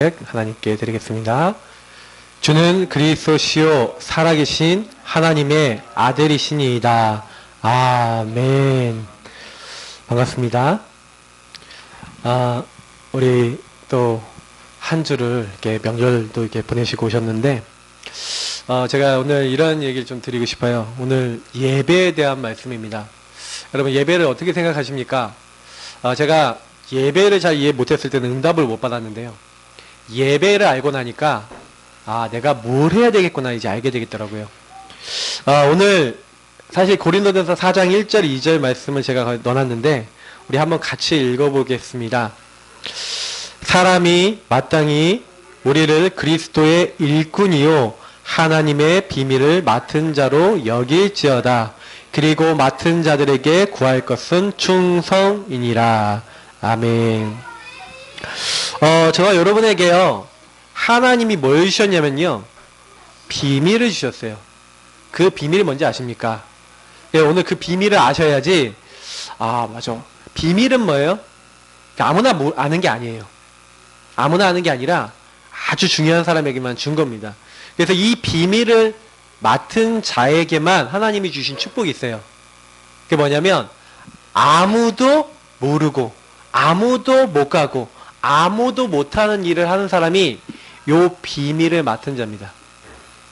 하나님께 드리겠습니다. 주는 그리스도시요 살아계신 하나님의 아들이시니이다. 아멘. 반갑습니다. 우리 또 한 주를 이렇게 명절도 이렇게 보내시고 오셨는데, 제가 오늘 이런 얘기를 좀 드리고 싶어요. 오늘 예배에 대한 말씀입니다. 여러분, 예배를 어떻게 생각하십니까? 제가 예배를 잘 이해 못했을 때는 응답을 못 받았는데요. 예배를 알고 나니까 내가 뭘 해야 되겠구나 이제 알게 되겠더라고요. 오늘 사실 고린도전서 4장 1절 2절 말씀을 제가 넣어놨는데 우리 한번 같이 읽어보겠습니다. 사람이 마땅히 우리를 그리스도의 일꾼이요 하나님의 비밀을 맡은 자로 여길지어다. 그리고 맡은 자들에게 구할 것은 충성이니라. 아멘. 제가 여러분에게요, 하나님이 뭘 주셨냐면요, 비밀을 주셨어요. 그 비밀이 뭔지 아십니까? 예, 오늘 그 비밀을 아셔야지, 맞아. 비밀은 뭐예요? 아무나 아는 게 아니에요. 아무나 아는 게 아니라 아주 중요한 사람에게만 준 겁니다. 그래서 이 비밀을 맡은 자에게만 하나님이 주신 축복이 있어요. 그게 뭐냐면, 아무도 모르고, 아무도 못 가고, 아무도 못하는 일을 하는 사람이 요 비밀을 맡은 자입니다.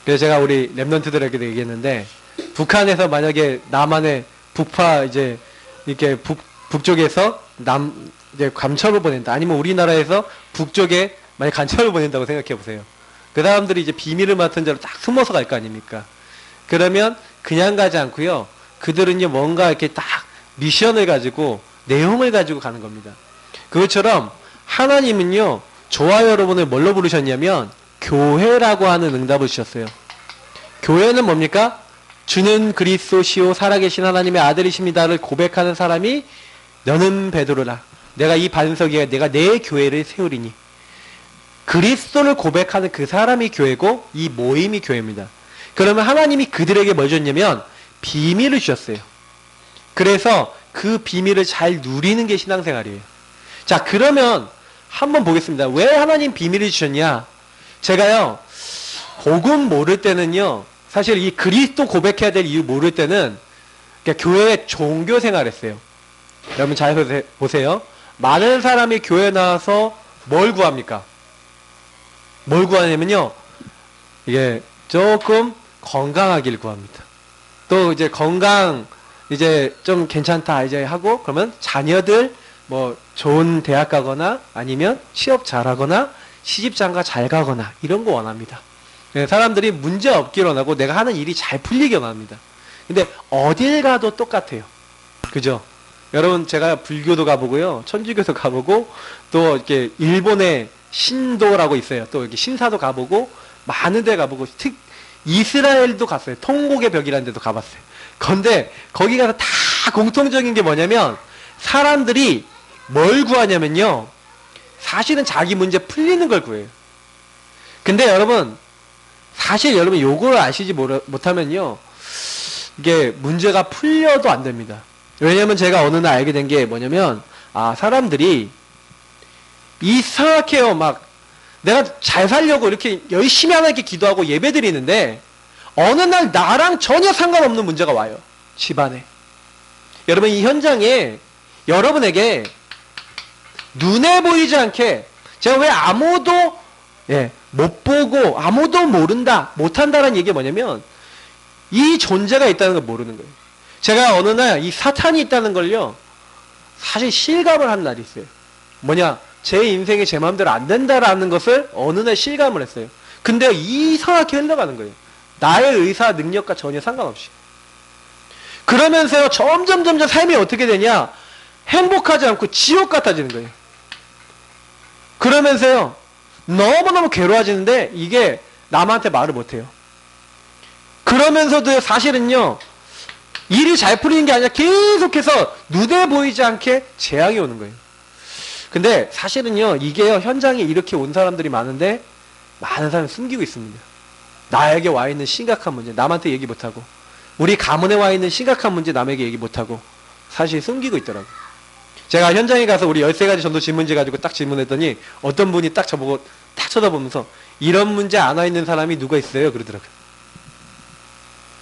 그래서 제가 우리 랩런트들에게도 얘기했는데, 북한에서 만약에 남한의 북파 이제 이렇게 북쪽에서 이제 간첩을 보낸다. 아니면 우리나라에서 북쪽에 만약 간첩을 보낸다고 생각해 보세요. 그 사람들이 이제 비밀을 맡은 자로 딱 숨어서 갈 거 아닙니까? 그러면 그냥 가지 않고요. 그들은요 뭔가 이렇게 딱 미션을 가지고 내용을 가지고 가는 겁니다. 그것처럼 하나님은요, 저와 여러분을 뭘로 부르셨냐면 교회라고 하는 응답을 주셨어요. 교회는 뭡니까? 주는 그리스도시요 살아계신 하나님의 아들이십니다를 고백하는 사람이 너는 베드로라. 내가 이 반석 위에 내가 내 교회를 세우리니. 그리스도를 고백하는 그 사람이 교회고 이 모임이 교회입니다. 그러면 하나님이 그들에게 뭘 줬냐면 비밀을 주셨어요. 그래서 그 비밀을 잘 누리는 게 신앙생활이에요. 자, 그러면 한번 보겠습니다. 왜 하나님 비밀을 주셨냐? 제가요, 복음 모를 때는요, 사실 이 그리스도 고백해야 될 이유 모를 때는 교회에 종교 생활했어요. 여러분 잘 보세요. 많은 사람이 교회 나와서 뭘 구합니까? 뭘 구하냐면요, 이게 조금 건강하길 구합니다. 또 이제 건강 이제 좀 괜찮다 이제 하고, 그러면 자녀들 뭐 좋은 대학 가거나 아니면 취업 잘하거나 시집장가 잘 가거나 이런 거 원합니다. 사람들이 문제 없길 원하고 내가 하는 일이 잘 풀리길 원합니다. 근데 어딜 가도 똑같아요. 그죠? 여러분, 제가 불교도 가보고요, 천주교도 가보고, 또 이렇게 일본의 신도라고 있어요. 또 이렇게 신사도 가보고, 많은 데 가보고, 이스라엘도 갔어요. 통곡의 벽이라는 데도 가봤어요. 그런데 거기 가서 다 공통적인 게 뭐냐면 사람들이 뭘 구하냐면요, 사실은 자기 문제 풀리는 걸 구해요. 근데 여러분, 사실 여러분 요걸 아시지 못하면요, 이게 문제가 풀려도 안 됩니다. 왜냐면 제가 어느 날 알게 된 게 뭐냐면, 사람들이 이상하게요, 막 내가 잘 살려고 이렇게 열심히 하나님께 기도하고 예배 드리는데 어느 날 나랑 전혀 상관없는 문제가 와요. 집안에. 여러분, 이 현장에 여러분에게 눈에 보이지 않게, 제가 왜 아무도 못 보고 아무도 모른다, 못한다라는 얘기가 뭐냐면 이 존재가 있다는 걸 모르는 거예요. 제가 어느 날 이 사탄이 있다는 걸요, 사실 실감을 한 날이 있어요. 뭐냐, 제 인생이 제 마음대로 안 된다라는 것을 어느 날 실감을 했어요. 근데 이상하게 흘러가는 거예요. 나의 의사 능력과 전혀 상관없이. 그러면서요, 점점 삶이 어떻게 되냐, 행복하지 않고 지옥 같아지는 거예요. 그러면서요, 너무너무 괴로워지는데 이게 남한테 말을 못해요. 그러면서도 사실은요, 일이 잘 풀리는 게 아니라 계속해서 눈에 보이지 않게 재앙이 오는 거예요. 근데 사실은요, 이게요, 현장에 이렇게 온 사람들이 많은데 많은 사람이 숨기고 있습니다. 나에게 와 있는 심각한 문제 남한테 얘기 못하고, 우리 가문에 와 있는 심각한 문제 남에게 얘기 못하고 사실 숨기고 있더라고요. 제가 현장에 가서 우리 13가지 전도 질문지 가지고 딱 질문했더니 어떤 분이 딱 저보고 딱 쳐다보면서 이런 문제 안 와 있는 사람이 누가 있어요? 그러더라고요.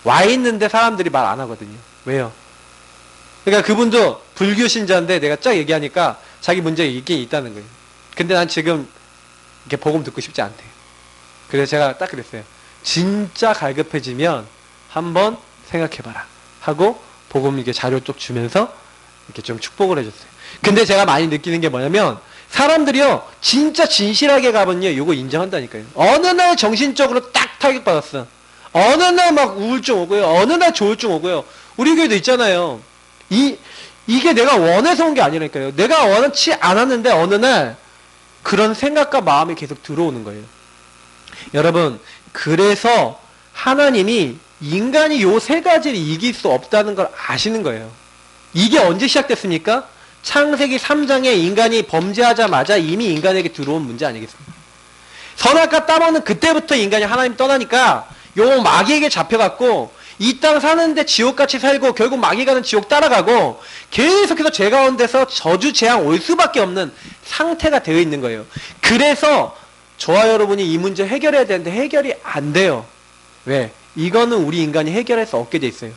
와 있는데 사람들이 말 안 하거든요. 왜요? 그러니까 그분도 불교 신자인데 내가 쫙 얘기하니까 자기 문제가 있긴 있다는 거예요. 근데 난 지금 이렇게 복음 듣고 싶지 않대요. 그래서 제가 딱 그랬어요. 진짜 갈급해지면 한번 생각해봐라 하고 복음 이렇게 자료 쪽 주면서 이렇게 좀 축복을 해줬어요. 근데 제가 많이 느끼는 게 뭐냐면 사람들이요 진짜 진실하게 가면요 이거 인정한다니까요. 어느 날 정신적으로 딱 타격받았어. 어느 날 막 우울증 오고요. 어느 날 조울증 오고요. 우리 교회도 있잖아요. 이게 내가 원해서 온 게 아니라니까요. 내가 원치 않았는데 어느 날 그런 생각과 마음이 계속 들어오는 거예요. 여러분, 그래서 하나님이 인간이 요 세 가지를 이길 수 없다는 걸 아시는 거예요. 이게 언제 시작됐습니까? 창세기 3장에 인간이 범죄하자마자 이미 인간에게 들어온 문제 아니겠습니까? 선악과 따먹는 그때부터 인간이 하나님 떠나니까 요 마귀에게 잡혀갖고 이 땅 사는데 지옥같이 살고 결국 마귀 가는 지옥 따라가고 계속해서 죄 가운데서 저주 재앙 올 수밖에 없는 상태가 되어 있는 거예요. 그래서 저와 여러분이 이 문제 해결해야 되는데 해결이 안 돼요. 왜? 이거는 우리 인간이 해결할 수 없게 돼 있어요.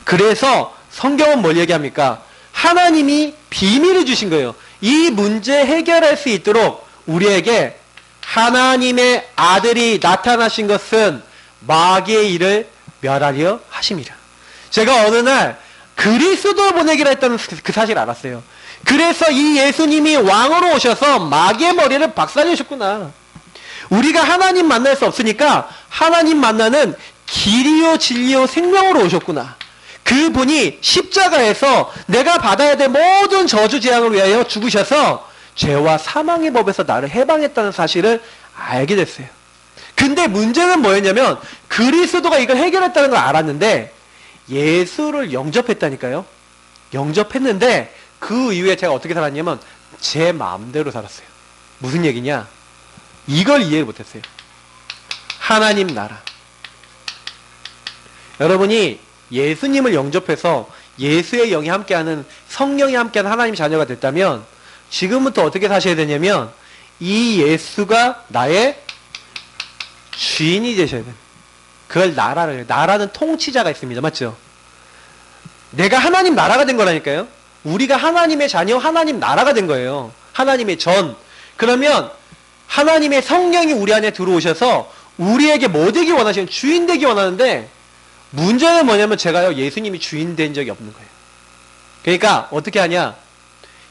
그래서 성경은 뭘 얘기합니까? 하나님이 비밀을 주신 거예요. 이 문제 해결할 수 있도록 우리에게 하나님의 아들이 나타나신 것은 마귀의 일을 멸하려 하심이라. 제가 어느 날 그리스도 보내기로 했다는 그 사실을 알았어요. 그래서 이 예수님이 왕으로 오셔서 마귀의 머리를 박살내셨구나. 우리가 하나님 만날 수 없으니까 하나님 만나는 길이요 진리요 생명으로 오셨구나. 그분이 십자가에서 내가 받아야 될 모든 저주 재앙을 위하여 죽으셔서 죄와 사망의 법에서 나를 해방했다는 사실을 알게 됐어요. 근데 문제는 뭐였냐면 그리스도가 이걸 해결했다는 걸 알았는데 예수를 영접했다니까요. 영접했는데 그 이후에 제가 어떻게 살았냐면 제 마음대로 살았어요. 무슨 얘기냐? 이걸 이해를 못했어요. 하나님 나라. 여러분이 예수님을 영접해서 예수의 영이 함께하는 성령이 함께하는 하나님 자녀가 됐다면 지금부터 어떻게 사셔야 되냐면 이 예수가 나의 주인이 되셔야 돼요. 그걸 나라를 해요. 나라는 통치자가 있습니다. 맞죠? 내가 하나님 나라가 된 거라니까요. 우리가 하나님의 자녀, 하나님 나라가 된 거예요. 하나님의 전. 그러면 하나님의 성령이 우리 안에 들어오셔서 우리에게 뭐 되기 원하시는 주인 되기 원하는데 문제는 뭐냐면 제가요 예수님이 주인 된 적이 없는 거예요. 그러니까 어떻게 하냐?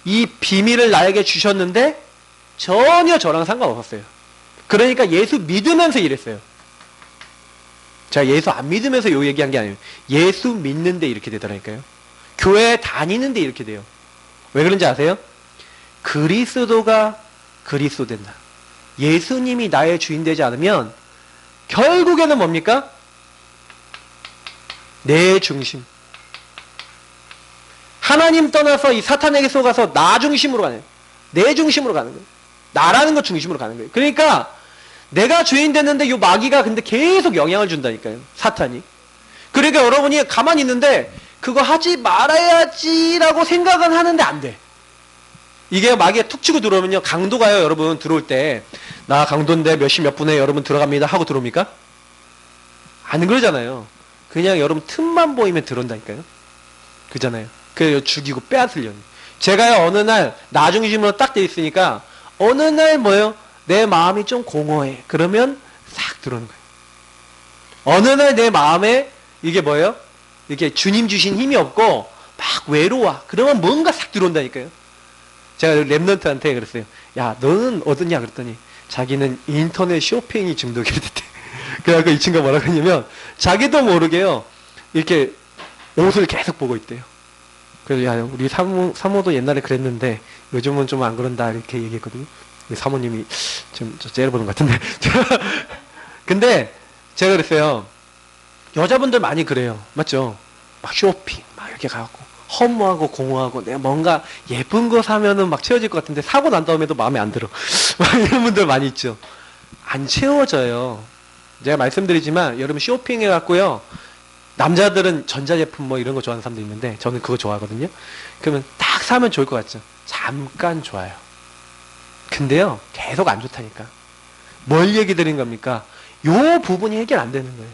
이 비밀을 나에게 주셨는데 전혀 저랑 상관없었어요. 그러니까 예수 믿으면서 이랬어요. 제가 예수 안 믿으면서 요 얘기한 게 아니에요. 예수 믿는데 이렇게 되더라니까요. 교회 다니는데 이렇게 돼요. 왜 그런지 아세요? 그리스도가 그리스도 된다. 예수님이 나의 주인 되지 않으면 결국에는 뭡니까? 내 중심. 하나님 떠나서 이 사탄에게 속아서 나 중심으로 가는 거예요. 내 중심으로 가는 거예요. 나라는 것 중심으로 가는 거예요. 그러니까 내가 주인 됐는데 이 마귀가 근데 계속 영향을 준다니까요. 사탄이. 그러니까 여러분이 가만히 있는데 그거 하지 말아야지라고 생각은 하는데 안 돼. 이게 마귀가 툭 치고 들어오면요. 강도가요. 여러분 들어올 때 나 강도인데 몇 시 몇 분에 여러분 들어갑니다 하고 들어옵니까? 안 그러잖아요. 그냥 여러분 틈만 보이면 들어온다니까요. 그잖아요. 그래서 죽이고 빼앗으려니. 제가요 어느 날 나 중심으로 딱 돼 있으니까 어느 날 뭐예요? 내 마음이 좀 공허해. 그러면 싹 들어오는 거예요. 어느 날 내 마음에 이게 뭐예요? 이렇게 주님 주신 힘이 없고 막 외로워. 그러면 뭔가 싹 들어온다니까요. 제가 랩런트한테 그랬어요. 야 너는 어떠냐 그랬더니 자기는 인터넷 쇼핑이 중독이 됐대. 그래갖고 이 친구가 뭐라고 했냐면 자기도 모르게요. 이렇게 옷을 계속 보고 있대요. 그래서 야 우리 사모도 옛날에 그랬는데 요즘은 좀 안 그런다 이렇게 얘기했거든요. 사모님이 좀 째려보는 것 같은데. 근데 제가 그랬어요. 여자분들 많이 그래요. 맞죠? 막 쇼핑 막 이렇게 가갖고 허무하고 공허하고 내가 뭔가 예쁜 거 사면은 막 채워질 것 같은데 사고 난 다음에도 마음에 안 들어. 막 이런 분들 많이 있죠. 안 채워져요. 제가 말씀드리지만 여러분 쇼핑해갖고요. 남자들은 전자제품 뭐 이런 거 좋아하는 사람도 있는데 저는 그거 좋아하거든요. 그러면 딱 사면 좋을 것 같죠. 잠깐 좋아요. 근데요 계속 안 좋다니까. 뭘 얘기 드린 겁니까? 요 부분이 해결 안 되는 거예요.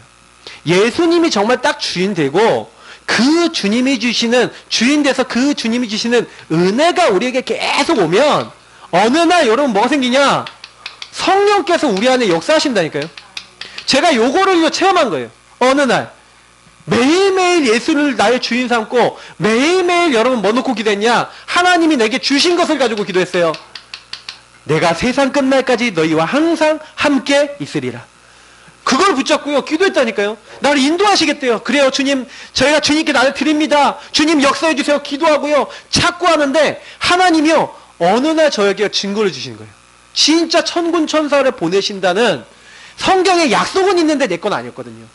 예수님이 정말 딱 주인 되고 그 주님이 주시는 주인 돼서 그 주님이 주시는 은혜가 우리에게 계속 오면 어느 날 여러분 뭐가 생기냐? 성령께서 우리 안에 역사하신다니까요. 제가 요거를 체험한 거예요. 어느 날 매일매일 예수를 나의 주인 삼고 매일매일 여러분 뭐 놓고 기도했냐? 하나님이 내게 주신 것을 가지고 기도했어요. 내가 세상 끝날까지 너희와 항상 함께 있으리라. 그걸 붙잡고요 기도했다니까요. 나를 인도하시겠대요. 그래요 주님, 저희가 주님께 나를 드립니다. 주님 역사해 주세요. 기도하고요 찾고 하는데 하나님이요 어느 날 저에게 증거를 주시는 거예요. 진짜 천군 천사를 보내신다는 성경에 약속은 있는데 내 건 아니었거든요.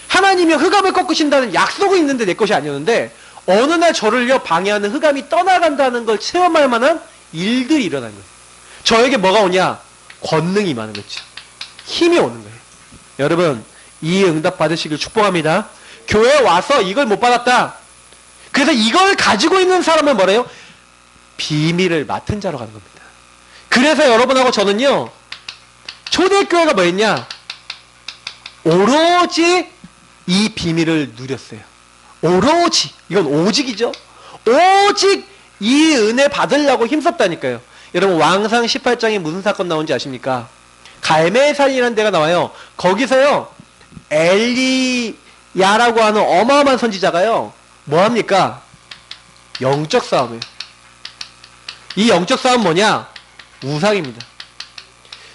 하나님이 흑암을 꺾으신다는 약속은 있는데 내 것이 아니었는데 어느 날 저를요 방해하는 흑암이 떠나간다는 걸 체험할 만한 일들이 일어난 거예요. 저에게 뭐가 오냐? 권능이 임하는 거죠. 힘이 오는 거예요. 여러분 이 응답 받으시길 축복합니다. 교회에 와서 이걸 못 받았다. 그래서 이걸 가지고 있는 사람은 뭐래요? 비밀을 맡은 자로 가는 겁니다. 그래서 여러분하고 저는요 초대교회가 뭐였냐? 오로지 이 비밀을 누렸어요. 오로지, 이건 오직이죠. 오직 이 은혜 받으려고 힘썼다니까요. 여러분 왕상 18장에 무슨 사건 나온지 아십니까? 갈멜산이라는 데가 나와요. 거기서요 엘리야라고 하는 어마어마한 선지자가요 뭐합니까? 영적 싸움이에요. 이 영적 싸움 뭐냐? 우상입니다.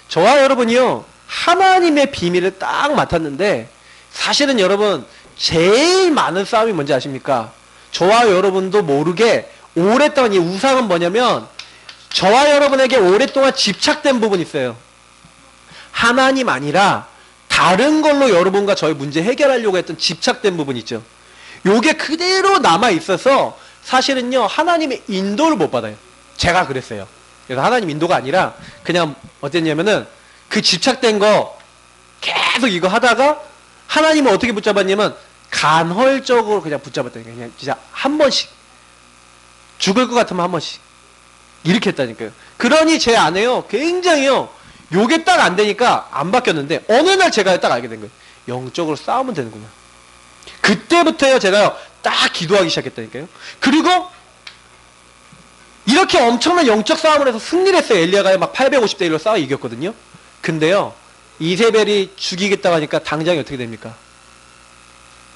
저와 여러분이요 하나님의 비밀을 딱 맡았는데 사실은 여러분 제일 많은 싸움이 뭔지 아십니까? 저와 여러분도 모르게 오랫동안 이 우상은 뭐냐면 저와 여러분에게 오랫동안 집착된 부분이 있어요. 하나님 아니라 다른 걸로 여러분과 저의 문제 해결하려고 했던 집착된 부분 있죠. 요게 그대로 남아있어서 사실은요 하나님의 인도를 못 받아요. 제가 그랬어요. 그래서 하나님 인도가 아니라 그냥 어땠냐면은 그 집착된 거 계속 이거 하다가 하나님은 어떻게 붙잡았냐면 간헐적으로 그냥 붙잡았다니까요. 그냥 진짜 한 번씩 죽을 것 같으면 한 번씩 이렇게 했다니까요. 그러니 제 안에요 굉장히요 요게 딱 안 되니까 안 바뀌었는데 어느 날 제가 딱 알게 된 거예요. 영적으로 싸우면 되는구나. 그때부터요 제가요 딱 기도하기 시작했다니까요. 그리고 이렇게 엄청난 영적 싸움을 해서 승리를 했어요. 엘리야가요 막 850대 1로 싸워 이겼거든요. 근데요 이세벨이 죽이겠다고 하니까 당장이 어떻게 됩니까?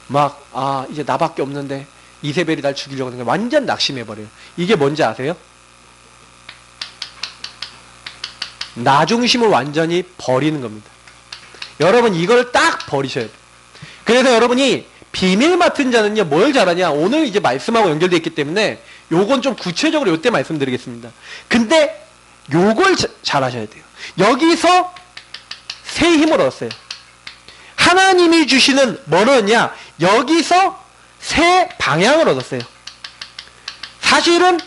막 이제 나밖에 없는데 이세벨이 날 죽이려고 하는 거예요. 완전 낙심해버려요. 이게 뭔지 아세요? 나 중심을 완전히 버리는 겁니다. 여러분 이걸 딱 버리셔야 돼요. 그래서 여러분이 비밀 맡은 자는요 뭘 잘하냐? 오늘 이제 말씀하고 연결되어 있기 때문에 요건 좀 구체적으로 요때 말씀드리겠습니다. 근데 요걸 잘하셔야 돼요. 여기서 새 힘을 얻었어요. 하나님이 주시는 뭐였냐? 여기서 새 방향을 얻었어요. 사실은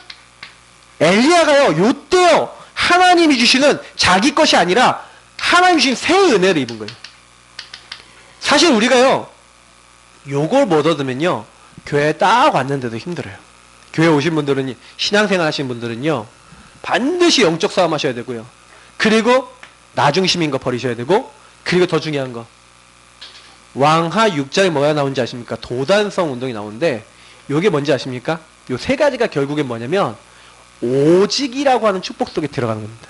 엘리야가요 요때요 하나님이 주시는 자기 것이 아니라 하나님이 주신 새 은혜를 입은 거예요. 사실 우리가요 요걸 못 얻으면요 교회에 딱 왔는데도 힘들어요. 교회 오신 분들은 신앙생활 하신 분들은요 반드시 영적 싸움 하셔야 되고요. 그리고 나중심인 거 버리셔야 되고 그리고 더 중요한 거 왕하 6장에 뭐가 나오는지 아십니까? 도단성 운동이 나오는데 요게 뭔지 아십니까? 요 세 가지가 결국엔 뭐냐면 오직이라고 하는 축복 속에 들어가는 겁니다.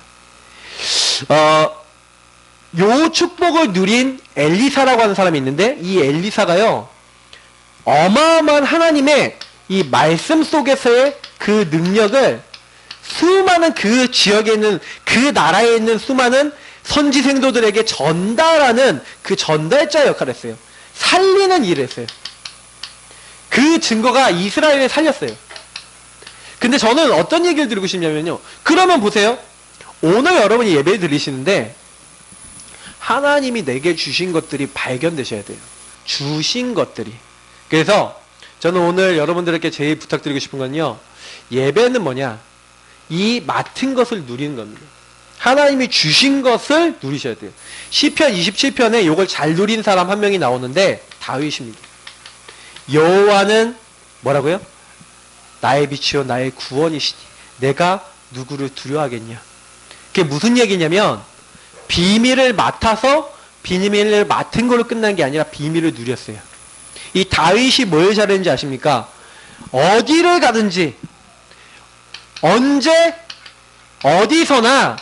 요 축복을 누린 엘리사라고 하는 사람이 있는데 이 엘리사가요 어마어마한 하나님의 이 말씀 속에서의 그 능력을 수많은 그 지역에 있는 그 나라에 있는 수많은 선지 생도들에게 전달하는 그 전달자 역할을 했어요. 살리는 일을 했어요. 그 증거가 이스라엘을 살렸어요. 근데 저는 어떤 얘기를 드리고 싶냐면요. 그러면 보세요. 오늘 여러분이 예배 드리시는데 하나님이 내게 주신 것들이 발견되셔야 돼요. 주신 것들이. 그래서 저는 오늘 여러분들에게 제일 부탁드리고 싶은 건요. 예배는 뭐냐? 이 맡은 것을 누리는 겁니다. 하나님이 주신 것을 누리셔야 돼요. 시편 27편에 이걸 잘 누린 사람 한 명이 나오는데 다윗입니다. 여호와는 뭐라고요? 나의 빛이요 나의 구원이시니 내가 누구를 두려워하겠냐. 그게 무슨 얘기냐면 비밀을 맡아서 비밀을 맡은 걸로 끝난 게 아니라 비밀을 누렸어요. 이 다윗이 뭘 잘했는지 아십니까? 어디를 가든지 언제 어디서나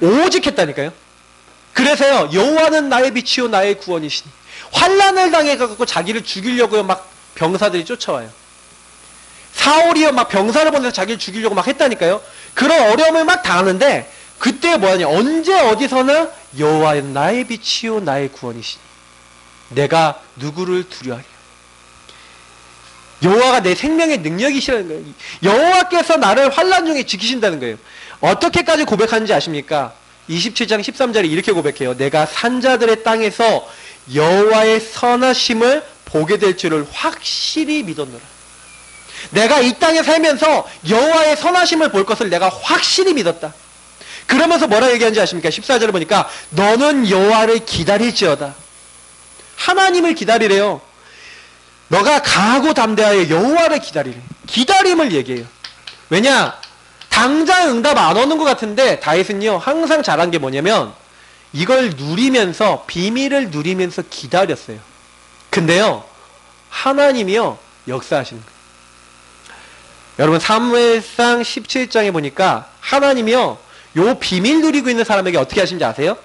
오직 했다니까요. 그래서요, 여호와는 나의 빛이요 나의 구원이시니, 환난을 당해갖고 자기를 죽이려고요 막 병사들이 쫓아와요. 사울이요 막 병사를 보내서 자기를 죽이려고 막 했다니까요. 그런 어려움을 막 당하는데 그때 뭐하냐, 언제 어디서나 여호와는 나의 빛이요 나의 구원이시니 내가 누구를 두려워하리요. 여호와가 내 생명의 능력이시라는 거예요. 여호와께서 나를 환난 중에 지키신다는 거예요. 어떻게까지 고백하는지 아십니까? 27장 13절에 이렇게 고백해요. 내가 산자들의 땅에서 여호와의 선하심을 보게 될 줄을 확실히 믿었노라. 내가 이 땅에 살면서 여호와의 선하심을 볼 것을 내가 확실히 믿었다. 그러면서 뭐라 얘기하는지 아십니까? 14절을 보니까 너는 여호와를 기다릴지어다. 하나님을 기다리래요. 너가 강하고 담대하여 여호와를 기다리래. 기다림을 얘기해요. 왜냐? 당장 응답 안 오는 것 같은데 다윗은요 항상 잘한 게 뭐냐면 이걸 누리면서, 비밀을 누리면서 기다렸어요. 근데요 하나님이요 역사하시는 거예요. 여러분 사무엘상 17장에 보니까 하나님이요 요 비밀 누리고 있는 사람에게 어떻게 하신지 아세요?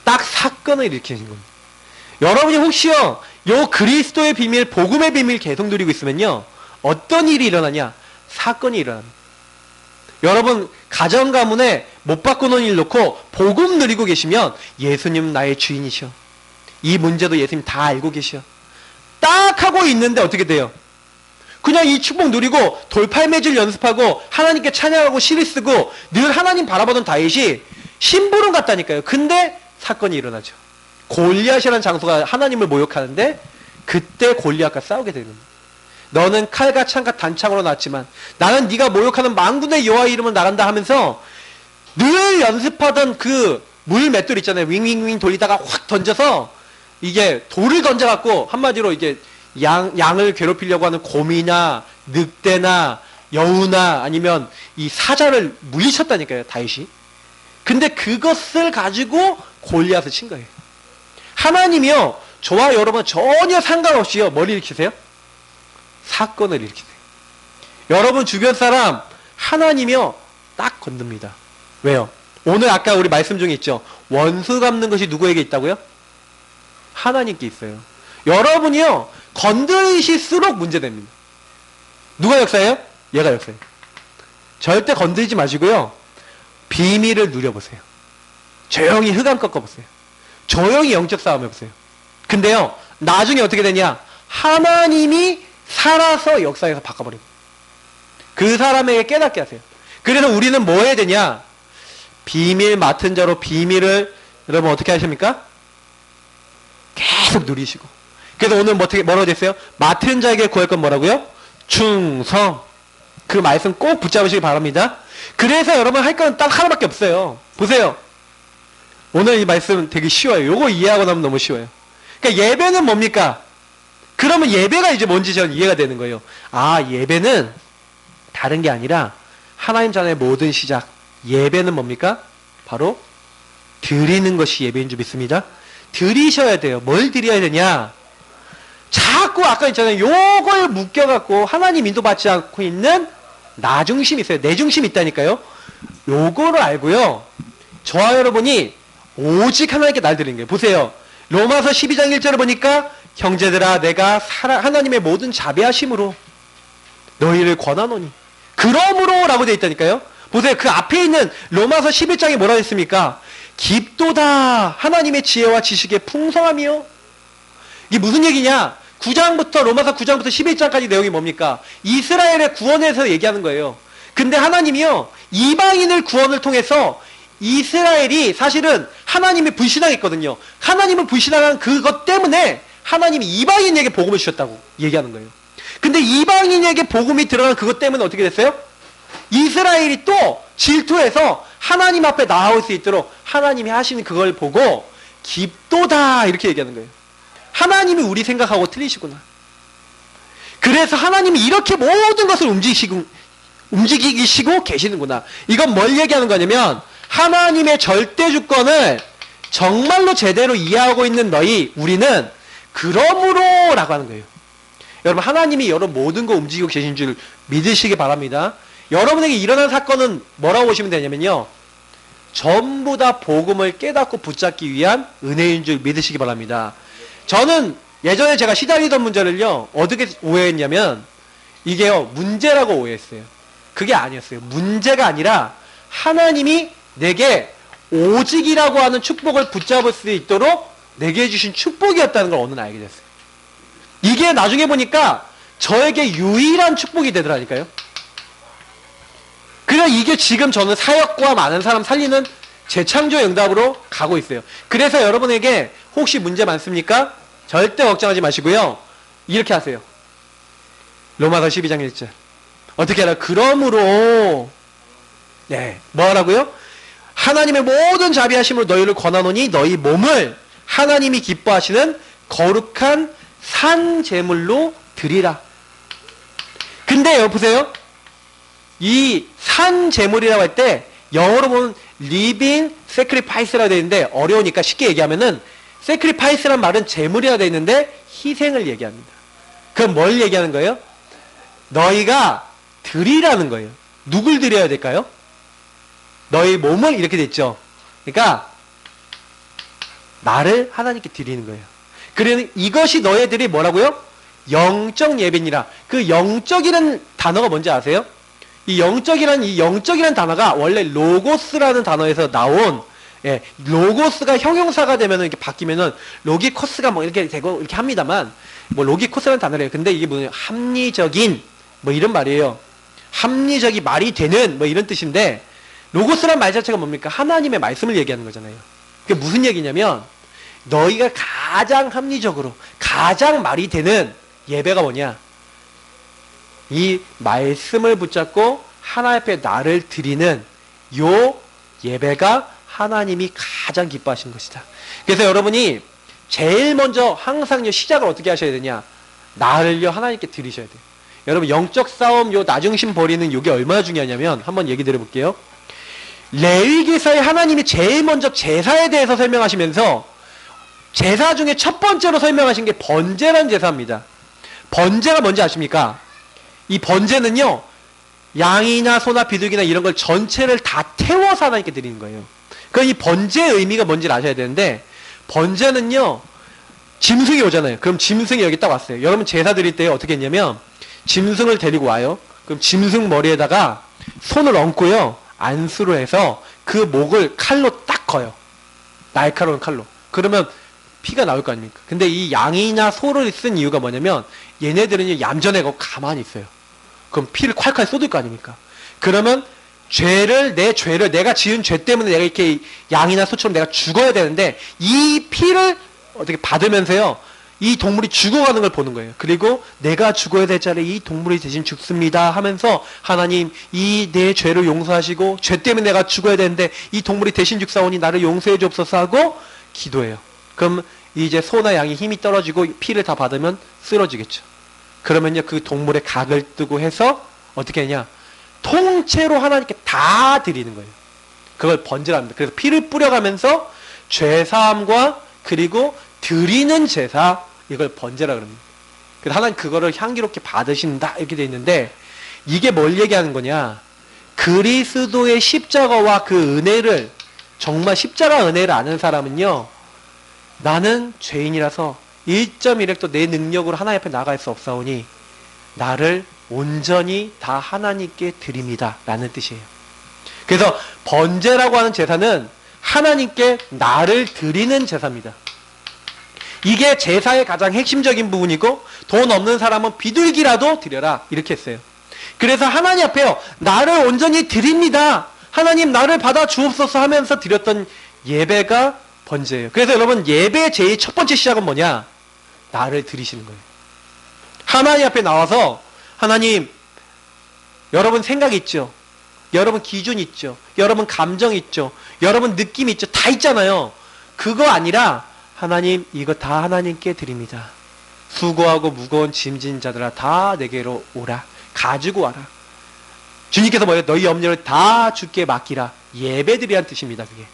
딱 사건을 일으키신 겁니다. 여러분이 혹시요 요 그리스도의 비밀, 복음의 비밀 계속 누리고 있으면요 어떤 일이 일어나냐? 사건이 일어납니다. 여러분 가정 가문에 못 바꾸는 일 놓고 복음 누리고 계시면 예수님 나의 주인이셔. 이 문제도 예수님 다 알고 계셔. 딱 하고 있는데 어떻게 돼요? 그냥 이 축복 누리고 돌팔매질 연습하고 하나님께 찬양하고 시를 쓰고 늘 하나님 바라보던 다윗이 심부름 같다니까요. 근데 사건이 일어나죠. 골리앗이라는 장소가 하나님을 모욕하는데 그때 골리앗과 싸우게 되는 거예요. 너는 칼과 창과 단창으로 났지만 나는 네가 모욕하는 만군의 여호와 이름을 나간다 하면서 늘 연습하던 그 물 맷돌 있잖아요. 윙윙윙 돌리다가 확 던져서 이게 돌을 던져갖고 한마디로 이게 양을 괴롭히려고 하는 곰이나 늑대나 여우나 아니면 이 사자를 물리쳤다니까요, 다윗이. 근데 그것을 가지고 골리앗을 친 거예요. 하나님이요, 저와 여러분 전혀 상관없이요, 뭘 일으키세요? 사건을 일으키세요. 여러분 주변 사람 하나님이요 딱 건듭니다. 왜요? 오늘 아까 우리 말씀 중에 있죠. 원수 갚는 것이 누구에게 있다고요? 하나님께 있어요. 여러분이요 건드리실수록 문제됩니다. 누가 역사예요? 얘가 역사예요. 절대 건드리지 마시고요 비밀을 누려보세요. 조용히 흑암 꺾어보세요. 조용히 영적 싸움 해보세요. 근데요 나중에 어떻게 되냐? 하나님이 살아서 역사에서 바꿔버리고 그 사람에게 깨닫게 하세요. 그래서 우리는 뭐 해야 되냐? 비밀 맡은 자로 비밀을 여러분 어떻게 하십니까? 계속 누리시고. 그래서 오늘 뭐라고 됐어요? 맡은 자에게 구할 건 뭐라고요? 충성. 그 말씀 꼭 붙잡으시기 바랍니다. 그래서 여러분 할 건 딱 하나밖에 없어요. 보세요. 오늘 이 말씀 되게 쉬워요. 요거 이해하고 나면 너무 쉬워요. 그러니까 예배는 뭡니까? 그러면 예배가 이제 뭔지 저는 이해가 되는 거예요. 아, 예배는 다른 게 아니라 하나님 전의 모든 시작. 예배는 뭡니까? 바로 드리는 것이 예배인 줄 믿습니다. 드리셔야 돼요. 뭘 드려야 되냐? 자꾸 아까 했잖아요. 요걸 묶여갖고 하나님 인도받지 않고 있는 나 중심이 있어요. 내 중심이 있다니까요. 요거를 알고요. 저와 여러분이 오직 하나님께 날 드리는 거예요. 보세요. 로마서 12장 1절을 보니까 형제들아 내가 하나님의 모든 자비하심으로 너희를 권하노니 그러므로 라고 되어 있다니까요. 보세요. 그 앞에 있는 로마서 11장에 뭐라고 했습니까? 깊도다 하나님의 지혜와 지식의 풍성함이요. 이게 무슨 얘기냐? 9장부터 로마서 9장부터 11장까지 내용이 뭡니까? 이스라엘의 구원에서 얘기하는 거예요. 근데 하나님이요 이방인을 구원을 통해서 이스라엘이 사실은 하나님이 불신앙했거든요. 하나님을 불신앙한 그것 때문에 하나님이 이방인에게 복음을 주셨다고 얘기하는 거예요. 근데 이방인에게 복음이 들어간 그것 때문에 어떻게 됐어요? 이스라엘이 또 질투해서 하나님 앞에 나올 수 있도록 하나님이 하시는 그걸 보고 깊도다 이렇게 얘기하는 거예요. 하나님이 우리 생각하고 틀리시구나. 그래서 하나님이 이렇게 모든 것을 움직이시고 계시는구나. 이건 뭘 얘기하는 거냐면 하나님의 절대 주권을 정말로 제대로 이해하고 있는 너희, 우리는 그러므로 라고 하는 거예요. 여러분, 하나님이 여러분 모든 거 움직이고 계신 줄 믿으시기 바랍니다. 여러분에게 일어난 사건은 뭐라고 보시면 되냐면요, 전부 다 복음을 깨닫고 붙잡기 위한 은혜인 줄 믿으시기 바랍니다. 저는 예전에 제가 시달리던 문제를요, 어떻게 오해했냐면 이게요, 문제라고 오해했어요. 그게 아니었어요. 문제가 아니라 하나님이 내게 오직이라고 하는 축복을 붙잡을 수 있도록 내게 해주신 축복이었다는 걸 어느 날 알게 됐어요. 이게 나중에 보니까 저에게 유일한 축복이 되더라니까요. 그래서 이게 지금 저는 사역과 많은 사람 살리는 재창조의 응답으로 가고 있어요. 그래서 여러분에게 혹시 문제 많습니까? 절대 걱정하지 마시고요. 이렇게 하세요. 로마서 12장 1절. 어떻게 하라? 그러므로 네, 뭐 하라고요? 하나님의 모든 자비하심으로 너희를 권하노니 너희 몸을 하나님이 기뻐하시는 거룩한 산 제물로 드리라. 근데 여보세요, 이 산 제물이라고 할 때 영어로 보면 living sacrifice라고 되어 있는데 어려우니까 쉽게 얘기하면은 sacrifice란 말은 제물이라고 되어 있는데 희생을 얘기합니다. 그럼 뭘 얘기하는 거예요? 너희가 드리라는 거예요. 누굴 드려야 될까요? 너희 몸을 이렇게 됐죠. 그러니까 나를 하나님께 드리는 거예요. 그러니 이것이 너희들이 뭐라고요? 영적 예배니라. 그 영적이라는 단어가 뭔지 아세요? 이 영적이라는 단어가 원래 로고스라는 단어에서 나온, 예, 로고스가 형용사가 되면은 이렇게 바뀌면은 로기코스가 뭐 이렇게 되고 이렇게 합니다만, 뭐 로기코스라는 단어래요. 근데 이게 뭐냐, 합리적인 뭐 이런 말이에요. 합리적이 말이 되는 뭐 이런 뜻인데, 로고스란 말 자체가 뭡니까? 하나님의 말씀을 얘기하는 거잖아요. 그게 무슨 얘기냐면 너희가 가장 합리적으로 가장 말이 되는 예배가 뭐냐? 이 말씀을 붙잡고 하나님 앞에 나를 드리는 요 예배가 하나님이 가장 기뻐하시는 것이다. 그래서 여러분이 제일 먼저 항상 시작을 어떻게 하셔야 되냐? 나를요 하나님께 드리셔야 돼요. 여러분, 영적 싸움 요 나중심 버리는 요게 얼마나 중요하냐면 한번 얘기 드려볼게요. 레위기서에 하나님이 제일 먼저 제사에 대해서 설명하시면서 제사 중에 첫 번째로 설명하신 게 번제라는 제사입니다. 번제가 뭔지 아십니까? 이 번제는요, 양이나 소나 비둘기나 이런 걸 전체를 다 태워서 하나님께 드리는 거예요. 그럼 이 번제의 의미가 뭔지를 아셔야 되는데, 번제는요, 짐승이 오잖아요. 그럼 짐승이 여기 딱 왔어요. 여러분 제사 드릴 때 어떻게 했냐면 짐승을 데리고 와요. 그럼 짐승 머리에다가 손을 얹고요, 안수로 해서 그 목을 칼로 딱 거요. 날카로운 칼로. 그러면 피가 나올 거 아닙니까? 근데 이 양이나 소를 쓴 이유가 뭐냐면 얘네들은 얌전해고 가만히 있어요. 그럼 피를 콸콸 쏟을 거 아닙니까? 그러면 내 죄를 내가 지은 죄 때문에 내가 이렇게 양이나 소처럼 내가 죽어야 되는데 이 피를 어떻게 받으면서요, 이 동물이 죽어가는 걸 보는 거예요. 그리고 내가 죽어야 될 자리에 이 동물이 대신 죽습니다 하면서 하나님 이 내 죄를 용서하시고 죄 때문에 내가 죽어야 되는데 이 동물이 대신 죽사오니 나를 용서해 주옵소서 하고 기도해요. 그럼 이제 소나 양이 힘이 떨어지고 피를 다 받으면 쓰러지겠죠. 그러면요 그 동물의 각을 뜨고 해서 어떻게 하냐, 통째로 하나님께 다 드리는 거예요. 그걸 번제랍니다. 그래서 피를 뿌려가면서 죄사함과 그리고 드리는 제사, 이걸 번제라 그럽니다. 그래서 하나님 그거를 향기롭게 받으신다 이렇게 돼 있는데, 이게 뭘 얘기하는 거냐, 그리스도의 십자가와 그 은혜를, 정말 십자가 은혜를 아는 사람은요, 나는 죄인이라서 1.1획도 내 능력으로 하나님 앞에 나갈 수 없사오니 나를 온전히 다 하나님께 드립니다 라는 뜻이에요. 그래서 번제라고 하는 제사는 하나님께 나를 드리는 제사입니다. 이게 제사의 가장 핵심적인 부분이고, 돈 없는 사람은 비둘기라도 드려라 이렇게 했어요. 그래서 하나님 앞에요, 나를 온전히 드립니다, 하나님 나를 받아 주옵소서 하면서 드렸던 예배가 번제예요. 그래서 여러분, 예배의 제일 첫 번째 시작은 뭐냐? 나를 드리시는 거예요. 하나님 앞에 나와서, 하나님, 여러분 생각 있죠? 여러분 기준 있죠? 여러분 감정 있죠? 여러분 느낌 있죠? 다 있잖아요. 그거 아니라 하나님 이거 다 하나님께 드립니다. 수고하고 무거운 짐진 자들아 다 내게로 오라. 가지고 와라. 주님께서 뭐예요? 너희 염려를 다 주께 맡기라. 예배드리라는 뜻입니다. 그게.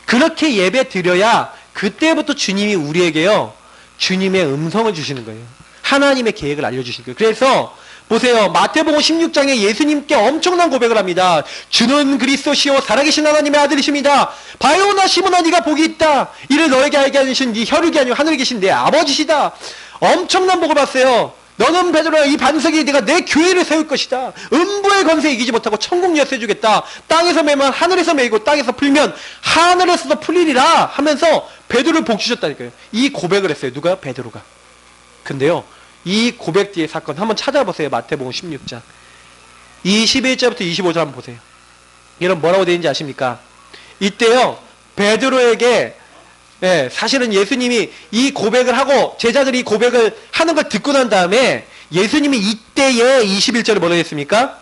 그렇게 예배 드려야 그때부터 주님이 우리에게요, 주님의 음성을 주시는 거예요. 하나님의 계획을 알려주시는 거예요. 그래서 보세요. 마태복음 16장에 예수님께 엄청난 고백을 합니다. 주는 그리스도시요 살아계신 하나님의 아들이십니다. 바요나 시몬아 네가 복이 있다. 이를 너에게 알게 하신 네 혈육이 아니요 하늘에 계신 내 아버지시다. 엄청난 복을 받았어요. 너는 베드로야, 이 반석이 내가 내 교회를 세울 것이다. 음부의 권세 이기지 못하고 천국 열쇠 주겠다. 땅에서 매면 하늘에서 매이고 땅에서 풀면 하늘에서도 풀리리라 하면서 베드로를 복 주셨다니까요. 이 고백을 했어요. 누가요? 베드로가. 근데요, 이 고백 뒤의 사건 한번 찾아보세요. 마태복음 16장 21절부터 25절 한번 보세요. 여러분 뭐라고 되어 있는지 아십니까? 이때요, 베드로에게 사실은 예수님이 이 고백을 하고 제자들이 이 고백을 하는 걸 듣고 난 다음에 예수님이 이때에 21절에 뭐라고 했습니까?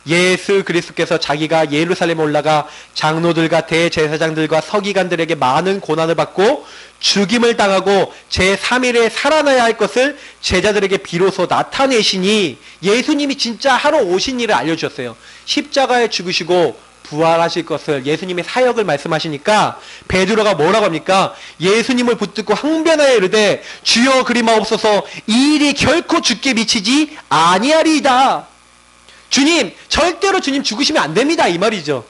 예수 그리스도께서 자기가 예루살렘에 올라가 장로들과 대제사장들과 서기관들에게 많은 고난을 받고 죽임을 당하고 제3일에 살아나야 할 것을 제자들에게 비로소 나타내시니, 예수님이 진짜 하러 오신 일을 알려주셨어요. 십자가에 죽으시고 부활하실 것을 예수님의 사역을 말씀하시니까 베드로가 뭐라고 합니까? 예수님을 붙들고 항변하여 이르되 주여 그리마옵소서, 이 일이 결코 주께 미치지 아니하리이다. 주님, 절대로 주님 죽으시면 안 됩니다, 이 말이죠.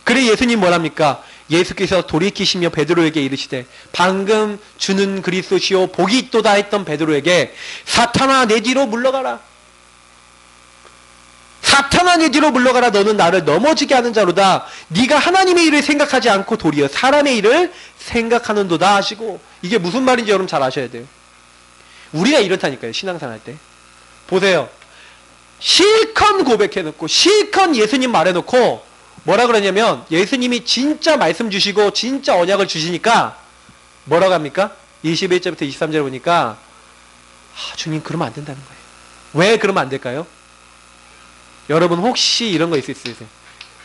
그래 예수님 뭐랍니까? 예수께서 돌이키시며 베드로에게 이르시되, 방금 주는 그리스도시요 복이 있도다 했던 베드로에게 사탄아 내 뒤로 물러가라. 사탄아 내 뒤로 물러가라. 너는 나를 넘어지게 하는 자로다. 네가 하나님의 일을 생각하지 않고 도리어 사람의 일을 생각하는도다 하시고. 이게 무슨 말인지 여러분 잘 아셔야 돼요. 우리가 이렇다니까요, 신앙생활 때. 보세요. 실컷 고백해놓고 실컷 예수님 말해놓고 뭐라 그러냐면, 예수님이 진짜 말씀 주시고 진짜 언약을 주시니까 뭐라고 합니까? 21절부터 23절 보니까 주님 그러면 안 된다는 거예요. 왜 그러면 안 될까요? 여러분 혹시 이런 거 있으세요?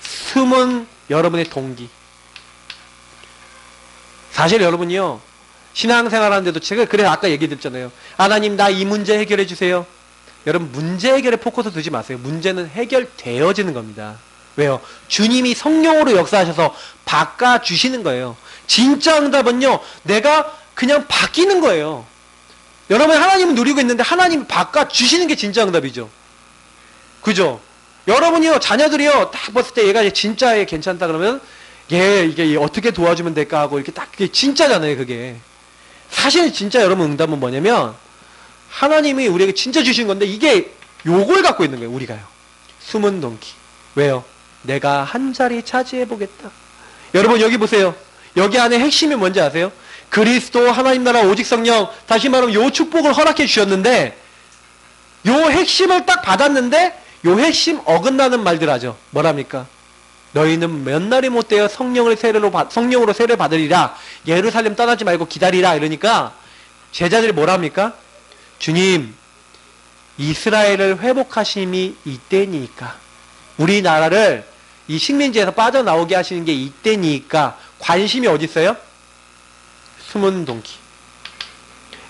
숨은 여러분의 동기. 사실 여러분이요, 신앙생활 하는데도 제가 그래서 아까 얘기 드렸잖아요. 하나님 나 이 문제 해결해 주세요. 여러분 문제 해결에 포커스 두지 마세요. 문제는 해결되어지는 겁니다. 왜요? 주님이 성령으로 역사하셔서 바꿔주시는 거예요. 진짜 응답은요, 내가 그냥 바뀌는 거예요. 여러분 하나님은 누리고 있는데 하나님이 바꿔주시는 게 진짜 응답이죠. 그죠? 여러분이요, 자녀들이요, 딱 봤을 때 얘가 진짜 얘 괜찮다 그러면 이게 어떻게 도와주면 될까 하고 이렇게 딱, 그게 진짜잖아요, 그게. 사실 진짜 여러분 응답은 뭐냐면, 하나님이 우리에게 진짜 주신 건데, 이게 요걸 갖고 있는 거예요, 우리가요. 숨은 동기. 왜요? 내가 한 자리 차지해보겠다. 여러분 여기 보세요. 여기 안에 핵심이 뭔지 아세요? 그리스도, 하나님 나라, 오직 성령, 다시 말하면 요 축복을 허락해 주셨는데, 요 핵심을 딱 받았는데 요 핵심 어긋나는 말들 하죠. 뭐랍니까? 너희는 몇 날이 못되어 성령으로 세례를 받으리라. 예루살렘 떠나지 말고 기다리라. 이러니까 제자들이 뭐랍니까? 주님, 이스라엘을 회복하심이 이때니까, 우리나라를 이 식민지에서 빠져나오게 하시는 게 이때니까 관심이 어디 있어요? 숨은 동기.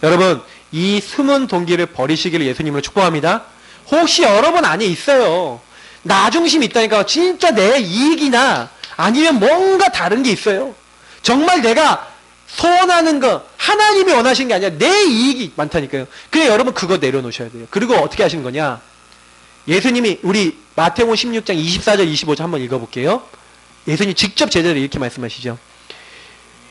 여러분 이 숨은 동기를 버리시기를 예수님으로 축복합니다. 혹시 여러분 안에 있어요, 나 중심이 있다니까. 진짜 내 이익이나 아니면 뭔가 다른 게 있어요. 정말 내가 소원하는 거 하나님이 원하시는 게 아니라 내 이익이 많다니까요. 그래 여러분 그거 내려놓으셔야 돼요. 그리고 어떻게 하시는 거냐, 예수님이 우리 마태복음 16장 24절 25절 한번 읽어볼게요. 예수님 직접 제자들에게 이렇게 말씀하시죠.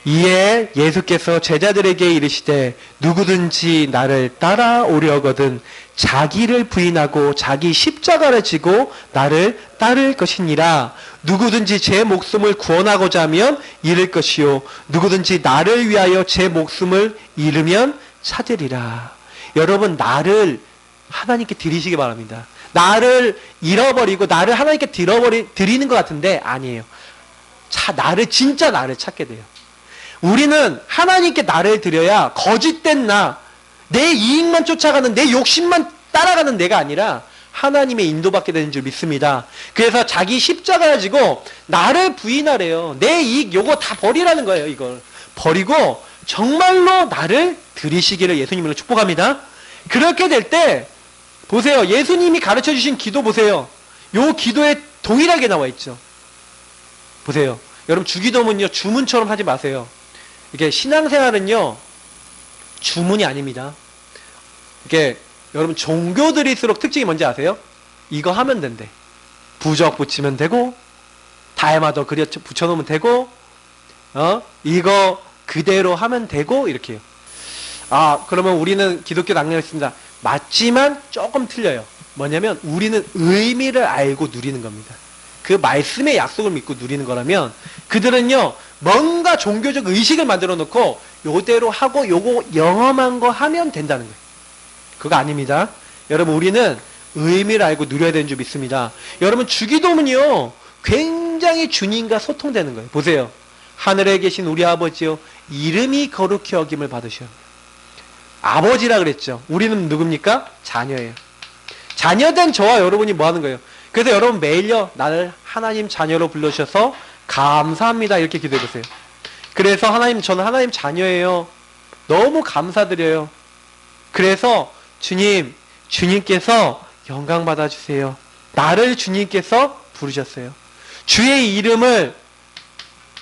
이에 예수께서 제자들에게 이르시되 누구든지 나를 따라오려거든 자기를 부인하고 자기 십자가를 지고 나를 따를 것이니라. 누구든지 제 목숨을 구원하고자 하면 잃을 것이요 누구든지 나를 위하여 제 목숨을 잃으면 찾으리라. 여러분 나를 하나님께 드리시기 바랍니다. 나를 잃어버리고 나를 하나님께 드리는 것 같은데 아니에요. 진짜 나를 찾게 돼요. 우리는 하나님께 나를 드려야 거짓된 나, 내 이익만 쫓아가는, 내 욕심만 따라가는 내가 아니라 하나님의 인도받게 되는 줄 믿습니다. 그래서 자기 십자가를 지고 나를 부인하래요. 내 이익 요거 다 버리라는 거예요. 이걸 버리고 정말로 나를 드리시기를 예수님으로 축복합니다. 그렇게 될 때 보세요. 예수님이 가르쳐 주신 기도 보세요. 요 기도에 동일하게 나와 있죠. 보세요. 여러분 주기도문요 주문처럼 하지 마세요. 이게 신앙생활은요 주문이 아닙니다. 이게 여러분 종교들일수록 특징이 뭔지 아세요? 이거 하면 된대. 부적 붙이면 되고 다이아마도 그려 붙여놓으면 되고 이거 그대로 하면 되고 이렇게요. 그러면 우리는 기독교 낙령이 있습니다. 맞지만 조금 틀려요. 뭐냐면 우리는 의미를 알고 누리는 겁니다. 그 말씀의 약속을 믿고 누리는 거라면 그들은요 뭔가 종교적 의식을 만들어 놓고 요대로 하고 요거 영험한 거 하면 된다는 거예요. 그거 아닙니다. 여러분 우리는 의미를 알고 누려야 되는 줄 믿습니다. 여러분 주기도문이요 굉장히 주님과 소통되는 거예요. 보세요. 하늘에 계신 우리 아버지요 이름이 거룩히 여김을 받으시오. 아버지라 그랬죠. 우리는 누굽니까? 자녀예요. 자녀된 저와 여러분이 뭐 하는 거예요? 그래서 여러분 매일요 나를 하나님 자녀로 불러주셔서 감사합니다 이렇게 기도해 보세요. 그래서 하나님 저는 하나님 자녀예요. 너무 감사드려요. 그래서 주님께서 영광 받아주세요. 나를 주님께서 부르셨어요. 주의 이름을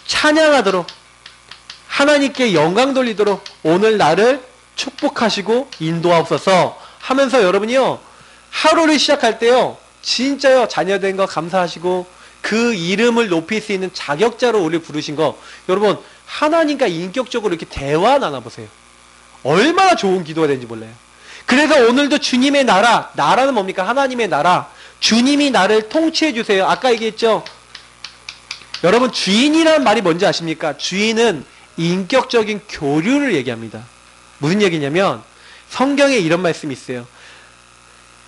찬양하도록 하나님께 영광 돌리도록 오늘 나를 축복하시고 인도하옵소서 하면서 여러분이요 하루를 시작할 때요 진짜요 자녀된 거 감사하시고 그 이름을 높일 수 있는 자격자로 우리를 부르신 거 여러분 하나님과 인격적으로 이렇게 대화 나눠보세요. 얼마나 좋은 기도가 되는지 몰라요. 그래서 오늘도 주님의 나라는 뭡니까? 하나님의 나라. 주님이 나를 통치해 주세요. 아까 얘기했죠. 여러분 주인이라는 말이 뭔지 아십니까? 주인은 인격적인 교류를 얘기합니다. 무슨 얘기냐면 성경에 이런 말씀이 있어요.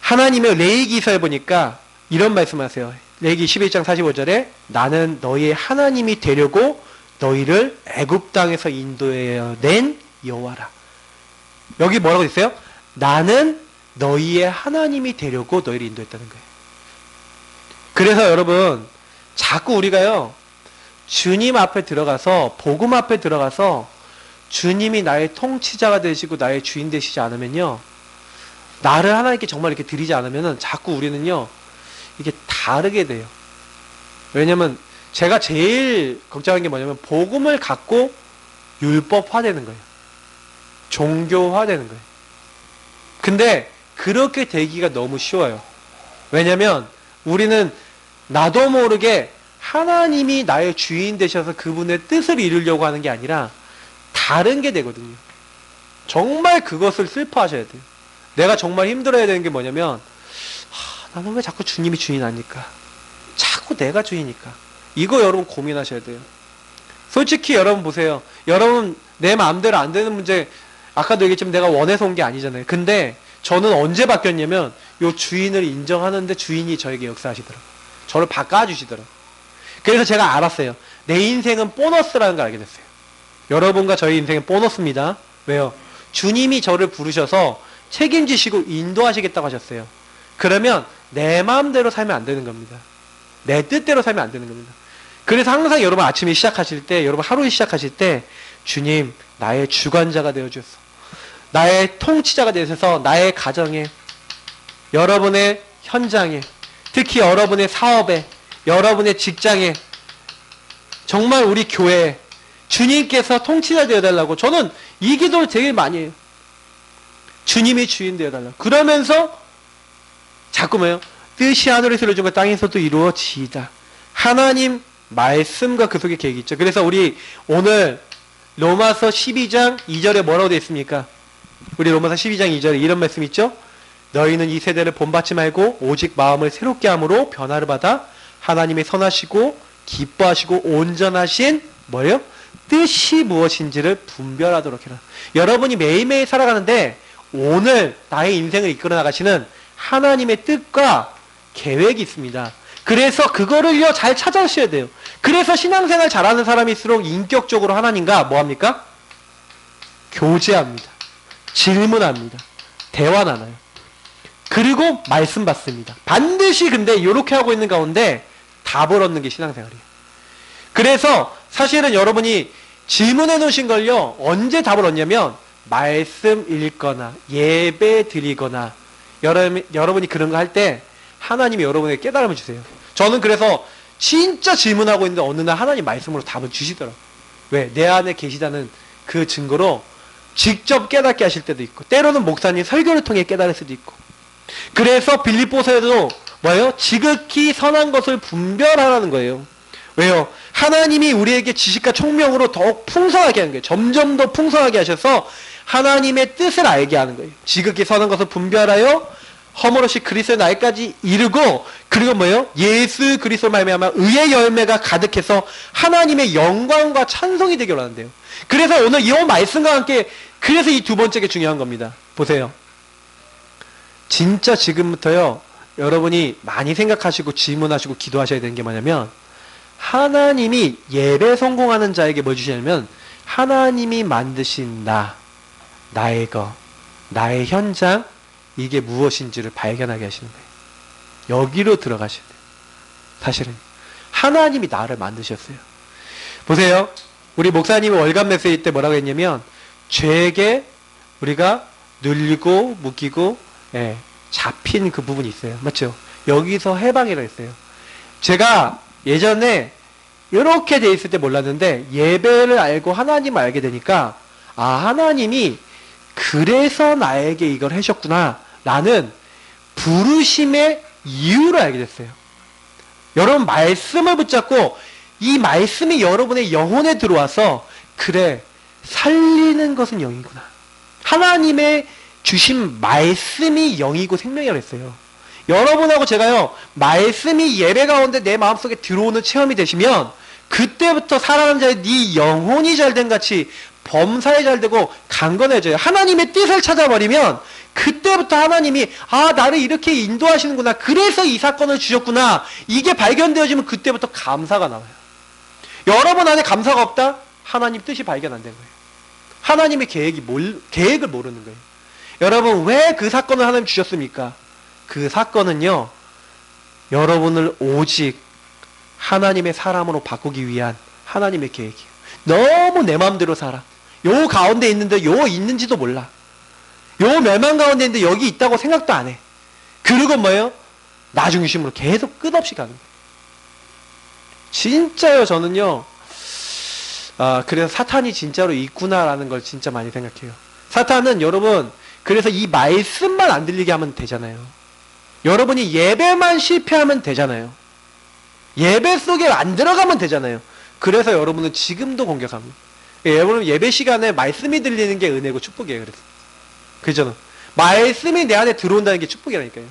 하나님의 레위기서에 보니까 이런 말씀을 하세요. 레위기 11장 45절에 나는 너희의 하나님이 되려고 너희를 애굽 땅에서 인도해낸 여호와라. 여기 뭐라고 있어요? 나는 너희의 하나님이 되려고 너희를 인도했다는 거예요. 그래서 여러분 자꾸 우리가요 주님 앞에 들어가서 복음 앞에 들어가서 주님이 나의 통치자가 되시고 나의 주인 되시지 않으면요 나를 하나님께 정말 이렇게 드리지 않으면은 자꾸 우리는요 이게 다르게 돼요. 왜냐면 제가 제일 걱정하는 게 뭐냐면 복음을 갖고 율법화되는 거예요. 종교화되는 거예요. 근데 그렇게 되기가 너무 쉬워요. 왜냐면 우리는 나도 모르게 하나님이 나의 주인 되셔서 그분의 뜻을 이루려고 하는 게 아니라 다른 게 되거든요. 정말 그것을 슬퍼하셔야 돼요. 내가 정말 힘들어야 되는 게 뭐냐면 나는 왜 자꾸 주님이 주인 아닐까? 자꾸 내가 주인이니까. 이거 여러분 고민하셔야 돼요. 솔직히 여러분 보세요. 여러분 내 마음대로 안 되는 문제 아까도 얘기했지만 내가 원해서 온 게 아니잖아요. 근데 저는 언제 바뀌었냐면 요 주인을 인정하는데 주인이 저에게 역사하시더라고요. 저를 바꿔주시더라고요. 그래서 제가 알았어요. 내 인생은 보너스라는 걸 알게 됐어요. 여러분과 저희 인생은 보너스입니다. 왜요? 주님이 저를 부르셔서 책임지시고 인도하시겠다고 하셨어요. 그러면 내 마음대로 살면 안 되는 겁니다. 내 뜻대로 살면 안 되는 겁니다. 그래서 항상 여러분 아침에 시작하실 때 여러분 하루 시작하실 때 주님 나의 주관자가 되어주소서. 나의 통치자가 되셔서 나의 가정에 여러분의 현장에 특히 여러분의 사업에 여러분의 직장에 정말 우리 교회에 주님께서 통치자 되어달라고 저는 이 기도를 되게 많이 해요. 주님이 주인 되어달라고. 그러면서 자꾸 뭐예요? 뜻이 하늘에서 이루어진 것 땅에서도 이루어지이다. 하나님 말씀과 그 속에 계획이 있죠. 그래서 우리 오늘 로마서 12장 2절에 뭐라고 되어 있습니까? 우리 로마서 12장 2절에 이런 말씀 있죠? 너희는 이 세대를 본받지 말고 오직 마음을 새롭게 함으로 변화를 받아 하나님의 선하시고 기뻐하시고 온전하신 뭐예요? 뜻이 무엇인지를 분별하도록 해라. 여러분이 매일매일 살아가는데 오늘 나의 인생을 이끌어 나가시는 하나님의 뜻과 계획이 있습니다. 그래서 그거를요 잘 찾아오셔야 돼요. 그래서 신앙생활 잘하는 사람일수록 인격적으로 하나님과 뭐합니까? 교제합니다. 질문합니다. 대화 나눠요. 그리고 말씀 받습니다. 반드시 근데 이렇게 하고 있는 가운데 답을 얻는 게 신앙생활이에요. 그래서 사실은 여러분이 질문해 놓으신 걸요 언제 답을 얻냐면 말씀 읽거나 예배 드리거나 여러분이 그런 거 할 때 하나님이 여러분에게 깨달음을 주세요. 저는 그래서 진짜 질문하고 있는데 어느 날 하나님 말씀으로 답을 주시더라고요. 왜? 내 안에 계시다는 그 증거로 직접 깨닫게 하실 때도 있고, 때로는 목사님 설교를 통해 깨달을 수도 있고. 그래서 빌립보서에도 뭐예요? 지극히 선한 것을 분별하라는 거예요. 왜요? 하나님이 우리에게 지식과 총명으로 더욱 풍성하게 하는 거예요. 점점 더 풍성하게 하셔서 하나님의 뜻을 알게 하는 거예요. 지극히 선한 것을 분별하여 허물없이 그리스도의 날까지 이르고, 그리고 뭐예요? 예수 그리스도 말미암아 의의 열매가 가득해서 하나님의 영광과 찬송이 되기를 하는데요. 그래서 오늘 이 말씀과 함께, 그래서 이 두 번째가 중요한 겁니다. 보세요. 진짜 지금부터요, 여러분이 많이 생각하시고 질문하시고 기도하셔야 되는 게 뭐냐면, 하나님이 예배 성공하는 자에게 뭘 주시냐면, 하나님이 만드신 나의 것, 나의 현장, 이게 무엇인지를 발견하게 하시는 거예요. 여기로 들어가셔야 돼요. 사실은 하나님이 나를 만드셨어요. 보세요. 우리 목사님이 월간 메시지 때 뭐라고 했냐면, 죄에게 우리가 눌리고 묶이고 잡힌 그 부분이 있어요. 맞죠? 여기서 해방이라 했어요. 제가 예전에 이렇게 돼 있을 때 몰랐는데, 예배를 알고 하나님을 알게 되니까, 아, 하나님이 그래서 나에게 이걸 하셨구나 라는 부르심의 이유를 알게 됐어요. 여러분, 말씀을 붙잡고 이 말씀이 여러분의 영혼에 들어와서, 그래, 살리는 것은 영이구나. 하나님의 주신 말씀이 영이고 생명이라고 했어요. 여러분하고 제가요, 말씀이 예배 가운데 내 마음속에 들어오는 체험이 되시면, 그때부터 살아가는 자의 네 영혼이 잘된 같이 범사에 잘되고 강건해져요. 하나님의 뜻을 찾아버리면 그때부터 하나님이, 아, 나를 이렇게 인도하시는구나, 그래서 이 사건을 주셨구나, 이게 발견되어지면 그때부터 감사가 나와요. 여러분 안에 감사가 없다? 하나님 뜻이 발견 안 된 거예요. 하나님의 계획을 모르는 거예요. 여러분, 왜 그 사건을 하나님 주셨습니까? 그 사건은요, 여러분을 오직 하나님의 사람으로 바꾸기 위한 하나님의 계획이에요. 너무 내 마음대로 살아. 요 가운데 있는데 요 있는지도 몰라. 요 멸망 가운데 있는데 여기 있다고 생각도 안 해. 그리고 뭐예요? 나 중심으로 계속 끝없이 가는 거예요. 진짜요, 저는요. 그래서 사탄이 진짜로 있구나라는 걸 진짜 많이 생각해요. 사탄은 여러분, 그래서 이 말씀만 안 들리게 하면 되잖아요. 여러분이 예배만 실패하면 되잖아요. 예배 속에 안 들어가면 되잖아요. 그래서 여러분은 지금도 공격합니다. 여러분, 예배 시간에 말씀이 들리는 게 은혜고 축복이에요. 그래서 그죠? 말씀이 내 안에 들어온다는 게 축복이라니까요.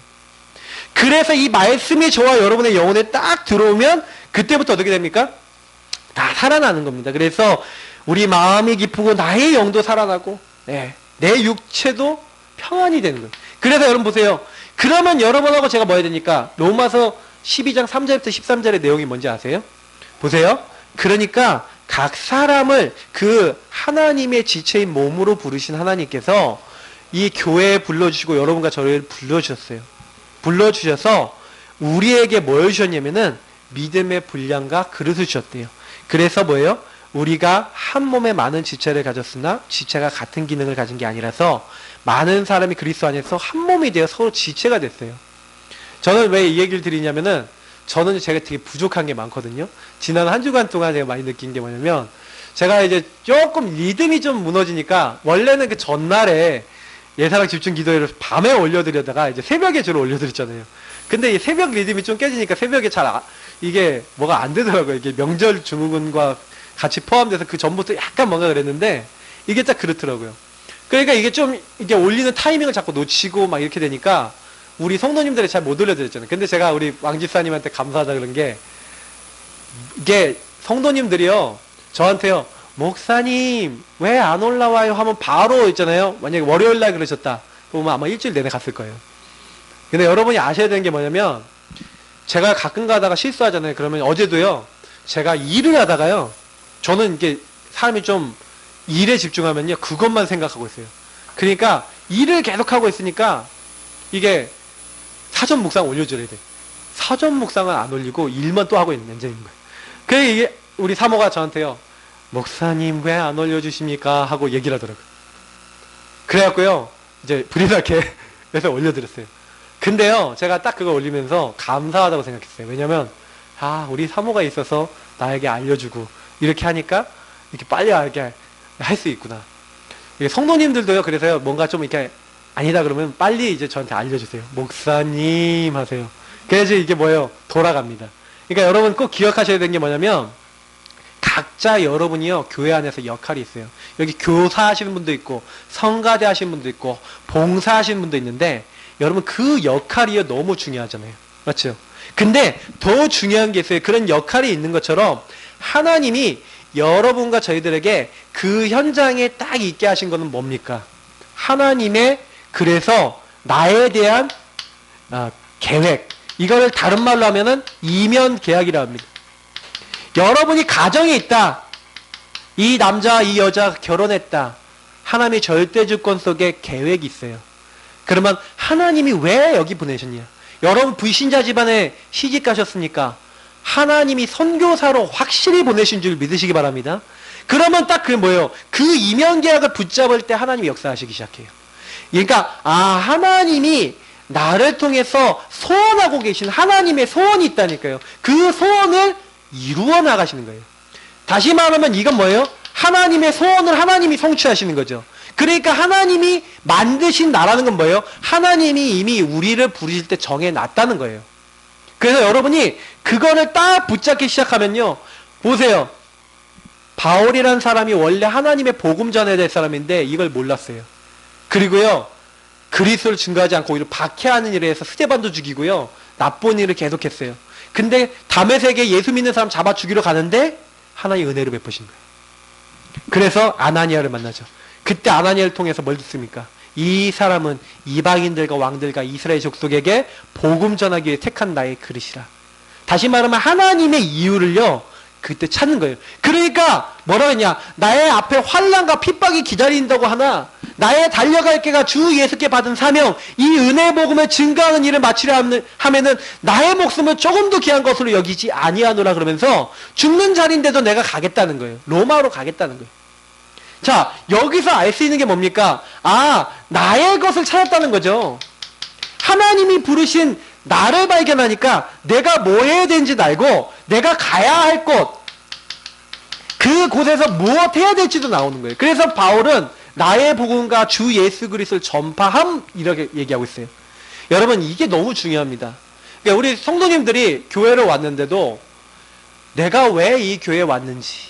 그래서 이 말씀이 저와 여러분의 영혼에 딱 들어오면 그때부터 어떻게 됩니까? 다 살아나는 겁니다. 그래서 우리 마음이 기쁘고 나의 영도 살아나고, 내 육체도 평안이 되는 거예요. 그래서 여러분 보세요. 그러면 여러분하고 제가 뭐 해야 되니까? 로마서 12장 3절부터 13절의 내용이 뭔지 아세요? 보세요. 그러니까 각 사람을 그 하나님의 지체인 몸으로 부르신 하나님께서 이 교회에 불러주시고 여러분과 저를 불러주셨어요. 불러주셔서 우리에게 뭘 주셨냐면은 믿음의 분량과 그릇을 주셨대요. 그래서 뭐예요? 우리가 한 몸에 많은 지체를 가졌으나 지체가 같은 기능을 가진 게 아니라서 많은 사람이 그리스도 안에서 한 몸이 되어 서로 지체가 됐어요. 저는 왜 이 얘기를 드리냐면은, 저는 제가 되게 부족한 게 많거든요. 지난 한 주간 동안 제가 많이 느낀 게 뭐냐면, 제가 이제 조금 리듬이 좀 무너지니까, 원래는 그 전날에 예사랑 집중 기도회를 밤에 올려드려다가 이제 새벽에 주로 올려드렸잖아요. 근데 이 새벽 리듬이 좀 깨지니까 새벽에 이게 뭐가 안 되더라고요. 이게 명절 증후군과 같이 포함돼서 그 전부터 약간 뭔가 그랬는데, 이게 딱 그렇더라고요. 그러니까 이게 좀, 이게 올리는 타이밍을 자꾸 놓치고 막 이렇게 되니까, 우리 성도님들이 잘 못 올려드렸잖아요. 근데 제가 우리 왕집사님한테 감사하다 그런 게, 이게 성도님들이요, 저한테요, 목사님 왜 안 올라와요 하면 바로 있잖아요. 만약에 월요일날 그러셨다 그러면 아마 일주일 내내 갔을 거예요. 근데 여러분이 아셔야 되는 게 뭐냐면, 제가 가끔 가다가 실수하잖아요. 그러면 어제도요, 제가 일을 하다가요, 저는 이게 사람이 좀 일에 집중하면요 그것만 생각하고 있어요. 그러니까 일을 계속하고 있으니까 이게 사전 묵상 올려줘야 돼. 사전 묵상은 안 올리고 일만 또 하고 있는 현장인 거예요. 그래서 이게 우리 사모가 저한테요, 목사님 왜 안 올려주십니까 하고 얘기를 하더라고요. 그래갖고요 이제 불이 나게 해서 올려드렸어요. 근데요, 제가 딱 그거 올리면서 감사하다고 생각했어요. 왜냐면, 우리 사모가 있어서 나에게 알려주고, 이렇게 하니까, 이렇게 빨리 알게 할 수 있구나. 이게 성도님들도요, 그래서요, 뭔가 좀 이렇게 아니다 그러면 빨리 이제 저한테 알려주세요. 목사님 하세요. 그래야지 이게 뭐예요? 돌아갑니다. 그러니까 여러분 꼭 기억하셔야 되는 게 뭐냐면, 각자 여러분이요, 교회 안에서 역할이 있어요. 여기 교사 하시는 분도 있고, 성가대 하시는 분도 있고, 봉사 하시는 분도 있는데, 여러분 그 역할이요, 너무 중요하잖아요. 맞죠? 근데 더 중요한 게 있어요. 그런 역할이 있는 것처럼, 하나님이 여러분과 저희들에게 그 현장에 딱 있게 하신 것은 뭡니까? 하나님의, 그래서 나에 대한 계획. 이거를 다른 말로 하면은 이면 계약이라고 합니다. 여러분이 가정에 있다. 이 남자, 이 여자 결혼했다. 하나님의 절대주권 속에 계획이 있어요. 그러면 하나님이 왜 여기 보내셨냐? 여러분 불신자 집안에 시집 가셨습니까? 하나님이 선교사로 확실히 보내신 줄 믿으시기 바랍니다. 그러면 딱 그게 뭐예요? 그 이면계약을 붙잡을 때 하나님이 역사하시기 시작해요. 그러니까 하나님이 나를 통해서 소원하고 계신 하나님의 소원이 있다니까요. 그 소원을 이루어 나가시는 거예요. 다시 말하면 이건 뭐예요? 하나님의 소원을 하나님이 성취하시는 거죠. 그러니까 하나님이 만드신 나라는 건 뭐예요? 하나님이 이미 우리를 부르실 때 정해놨다는 거예요. 그래서 여러분이 그거를 딱 붙잡기 시작하면요. 보세요. 바울이라는 사람이 원래 하나님의 복음 전해야 될 사람인데 이걸 몰랐어요. 그리고요. 그리스도를 증거하지 않고 오히려 박해하는 일에 해서 스데반도 죽이고요. 나쁜 일을 계속했어요. 근데 다메섹에 예수 믿는 사람 잡아 죽이러 가는데 하나님 은혜를 베푸신 거예요. 그래서 아나니아를 만나죠. 그때 아나니아를 통해서 뭘 듣습니까? 이 사람은 이방인들과 왕들과 이스라엘 족속에게 복음 전하기 위해 택한 나의 그릇이라. 다시 말하면 하나님의 이유를요. 그때 찾는 거예요. 그러니까 뭐라 했냐? 나의 앞에 환난과 핍박이 기다린다고 하나 나의 달려갈 길가 주 예수께 받은 사명, 이 은혜 복음을 증거하는 일을 마치려 하면은 나의 목숨을 조금도 귀한 것으로 여기지 아니하노라 그러면서 죽는 자리인데도 내가 가겠다는 거예요. 로마로 가겠다는 거예요. 자, 여기서 알 수 있는 게 뭡니까? 나의 것을 찾았다는 거죠. 하나님이 부르신 나를 발견하니까 내가 뭐 해야 되는지도 알고 내가 가야 할 곳, 그곳에서 무엇 해야 될지도 나오는 거예요. 그래서 바울은 나의 복음과 주 예수 그리스도를 전파함 이렇게 얘기하고 있어요. 여러분 이게 너무 중요합니다. 그러니까 우리 성도님들이 교회를 왔는데도 내가 왜 이 교회에 왔는지,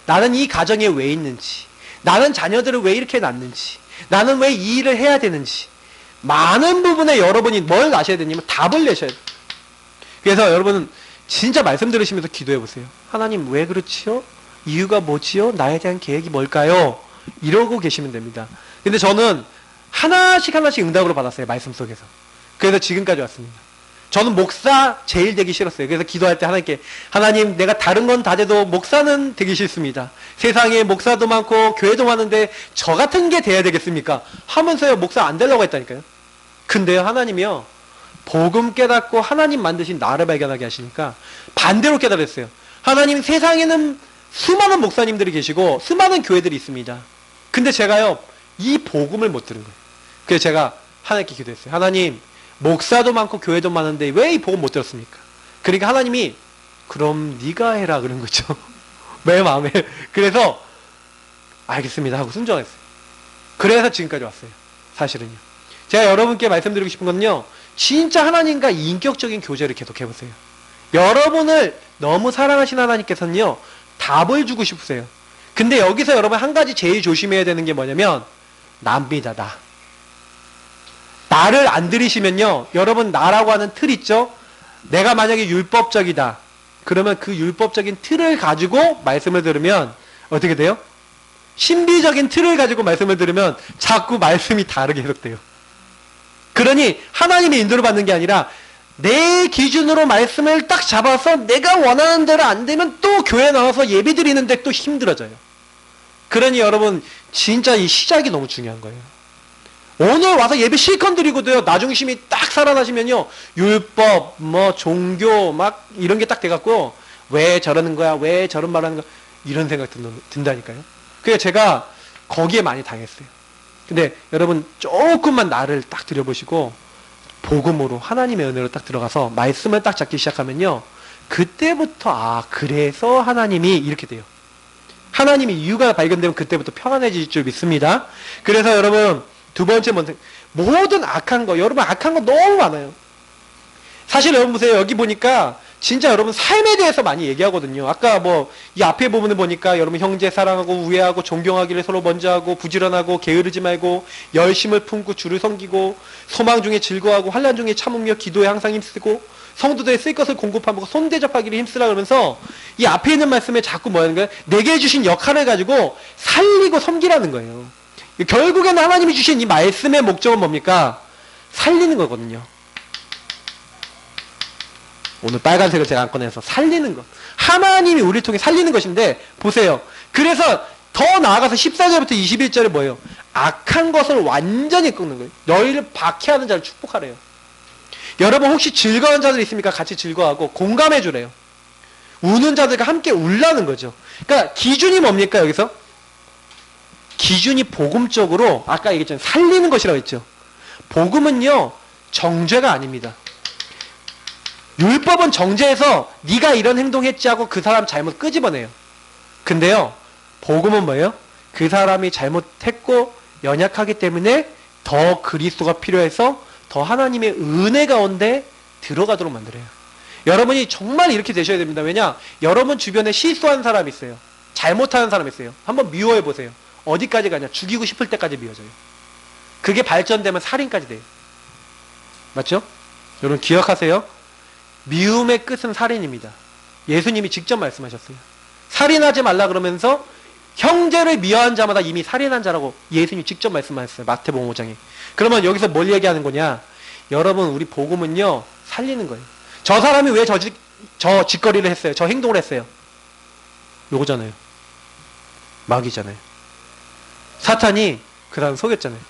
나는 이 가정에 왜 있는지, 나는 자녀들을 왜 이렇게 낳는지, 나는 왜 이 일을 해야 되는지 많은 부분에 여러분이 뭘 아셔야 되냐면 답을 내셔야 돼요. 그래서 여러분은 진짜 말씀 들으시면서 기도해 보세요. 하나님 왜 그렇지요? 이유가 뭐지요? 나에 대한 계획이 뭘까요? 이러고 계시면 됩니다. 근데 저는 하나씩 응답으로 받았어요. 말씀 속에서. 그래서 지금까지 왔습니다. 저는 목사 제일 되기 싫었어요. 그래서 기도할 때 하나님께, 하나님 내가 다른 건 다 돼도 목사는 되기 싫습니다. 세상에 목사도 많고 교회도 많은데 저 같은 게 돼야 되겠습니까? 하면서요 목사 안 되려고 했다니까요. 근데요 하나님이요 복음 깨닫고 하나님 만드신 나를 발견하게 하시니까 반대로 깨달았어요. 하나님 세상에는 수많은 목사님들이 계시고 수많은 교회들이 있습니다. 근데 제가요 이 복음을 못 들은 거예요. 그래서 제가 하나님께 기도했어요. 하나님 목사도 많고 교회도 많은데 왜 이 복음 못 들었습니까? 그러니까 하나님이 그럼 네가 해라 그런 거죠. 내 마음에. 그래서 알겠습니다 하고 순종했어요. 그래서 지금까지 왔어요. 사실은요. 제가 여러분께 말씀드리고 싶은 건요. 진짜 하나님과 인격적인 교제를 계속 해보세요. 여러분을 너무 사랑하신 하나님께서는요. 답을 주고 싶으세요. 근데 여기서 여러분 한 가지 제일 조심해야 되는 게 뭐냐면 나입니다. 나. 나를 안 들이시면요. 여러분 나라고 하는 틀 있죠? 내가 만약에 율법적이다. 그러면 그 율법적인 틀을 가지고 말씀을 들으면 어떻게 돼요? 신비적인 틀을 가지고 말씀을 들으면 자꾸 말씀이 다르게 해석돼요. 그러니 하나님의 인도를 받는 게 아니라 내 기준으로 말씀을 딱 잡아서 내가 원하는 대로 안 되면 또 교회 나와서 예배 드리는데 또 힘들어져요. 그러니 여러분 진짜 이 시작이 너무 중요한 거예요. 오늘 와서 예배 실컷 드리고도요 나중심이 딱 살아나시면요 율법 뭐 종교 막 이런 게 딱 돼갖고 왜 저러는 거야, 왜 저런 말 하는 거야 이런 생각 든다니까요. 그래서 제가 거기에 많이 당했어요. 근데 여러분 조금만 나를 딱 들여보시고 복음으로 하나님의 은혜로 딱 들어가서 말씀을 딱 잡기 시작하면요. 그때부터 그래서 하나님이 이렇게 돼요. 하나님의 이유가 발견되면 그때부터 평안해질 줄 믿습니다. 그래서 여러분 두 번째 모든 악한 거, 여러분 악한 거 너무 많아요. 사실 여러분 보세요. 여기 보니까 진짜 여러분 삶에 대해서 많이 얘기하거든요. 아까 이 앞에 부분을 보니까 여러분 형제 사랑하고 우애하고 존경하기를 서로 먼저 하고 부지런하고 게으르지 말고 열심을 품고 주를 섬기고 소망 중에 즐거워하고 환난 중에 참으며 기도에 항상 힘쓰고 성도들의 쓸 것을 공급하고 손대접하기를 힘쓰라 그러면서 이 앞에 있는 말씀에 자꾸 뭐하는 거예요? 내게 주신 역할을 가지고 살리고 섬기라는 거예요. 결국에는 하나님이 주신 이 말씀의 목적은 뭡니까? 살리는 거거든요. 오늘 빨간색을 제가 안 꺼내서 살리는 것. 하나님이 우리를 통해 살리는 것인데 보세요. 그래서 더 나아가서 14절부터 21절에 뭐예요? 악한 것을 완전히 끊는 거예요. 너희를 박해하는 자를 축복하래요. 여러분 혹시 즐거운 자들 있습니까? 같이 즐거워하고 공감해 주래요. 우는 자들과 함께 울라는 거죠. 그러니까 기준이 뭡니까 여기서? 기준이 복음적으로 아까 얘기했잖아요. 살리는 것이라고 했죠. 복음은요. 정죄가 아닙니다. 율법은 정죄해서 네가 이런 행동했지 하고 그 사람 잘못 끄집어내요. 근데요. 복음은 뭐예요? 그 사람이 잘못했고 연약하기 때문에 더 그리스도가 필요해서 더 하나님의 은혜 가운데 들어가도록 만들어요. 여러분이 정말 이렇게 되셔야 됩니다. 왜냐? 여러분 주변에 실수한 사람이 있어요. 잘못하는 사람이 있어요. 한번 미워해 보세요. 어디까지 가냐? 죽이고 싶을 때까지 미워져요. 그게 발전되면 살인까지 돼요. 맞죠? 여러분 기억하세요. 미움의 끝은 살인입니다. 예수님이 직접 말씀하셨어요. 살인하지 말라 그러면서 형제를 미워한 자마다 이미 살인한 자라고 예수님이 직접 말씀하셨어요. 마태복음 5장에. 그러면 여기서 뭘 얘기하는 거냐? 여러분 우리 복음은요. 살리는 거예요. 저 사람이 왜 저 짓거리를 했어요? 저 행동을 했어요? 요거잖아요. 마귀잖아요. 사탄이 그 사람 속였잖아요.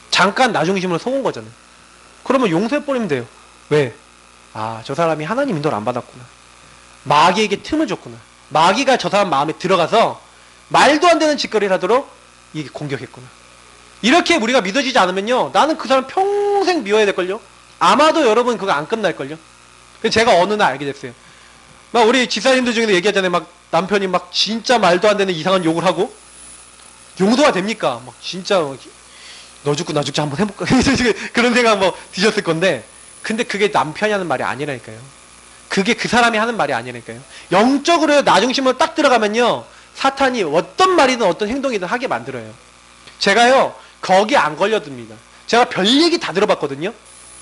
잠깐 나중심으로 속은 거잖아요. 그러면 용서해버리면 돼요. 왜? 저 사람이 하나님 인도를 안 받았구나. 마귀에게 틈을 줬구나. 마귀가 저 사람 마음에 들어가서 말도 안 되는 짓거리를 하도록 이게 공격했구나. 이렇게 우리가 믿어지지 않으면요. 나는 그 사람 평생 미워야 될걸요. 아마도 여러분 그거 안 끝날걸요. 제가 어느 날 알게 됐어요. 막 우리 지사님들 중에도 얘기하잖아요. 막 남편이 막 진짜 말도 안 되는 이상한 욕을 하고 용서가 됩니까? 막 진짜 너 죽고 나 죽자 한번 해볼까? 그런 생각 드셨을 건데 근데 그게 남편이 하는 말이 아니라니까요. 그게 그 사람이 하는 말이 아니라니까요. 영적으로 나중심으로 딱 들어가면요. 사탄이 어떤 말이든 어떤 행동이든 하게 만들어요. 제가요. 거기 안 걸려듭니다. 제가 별 얘기 다 들어봤거든요.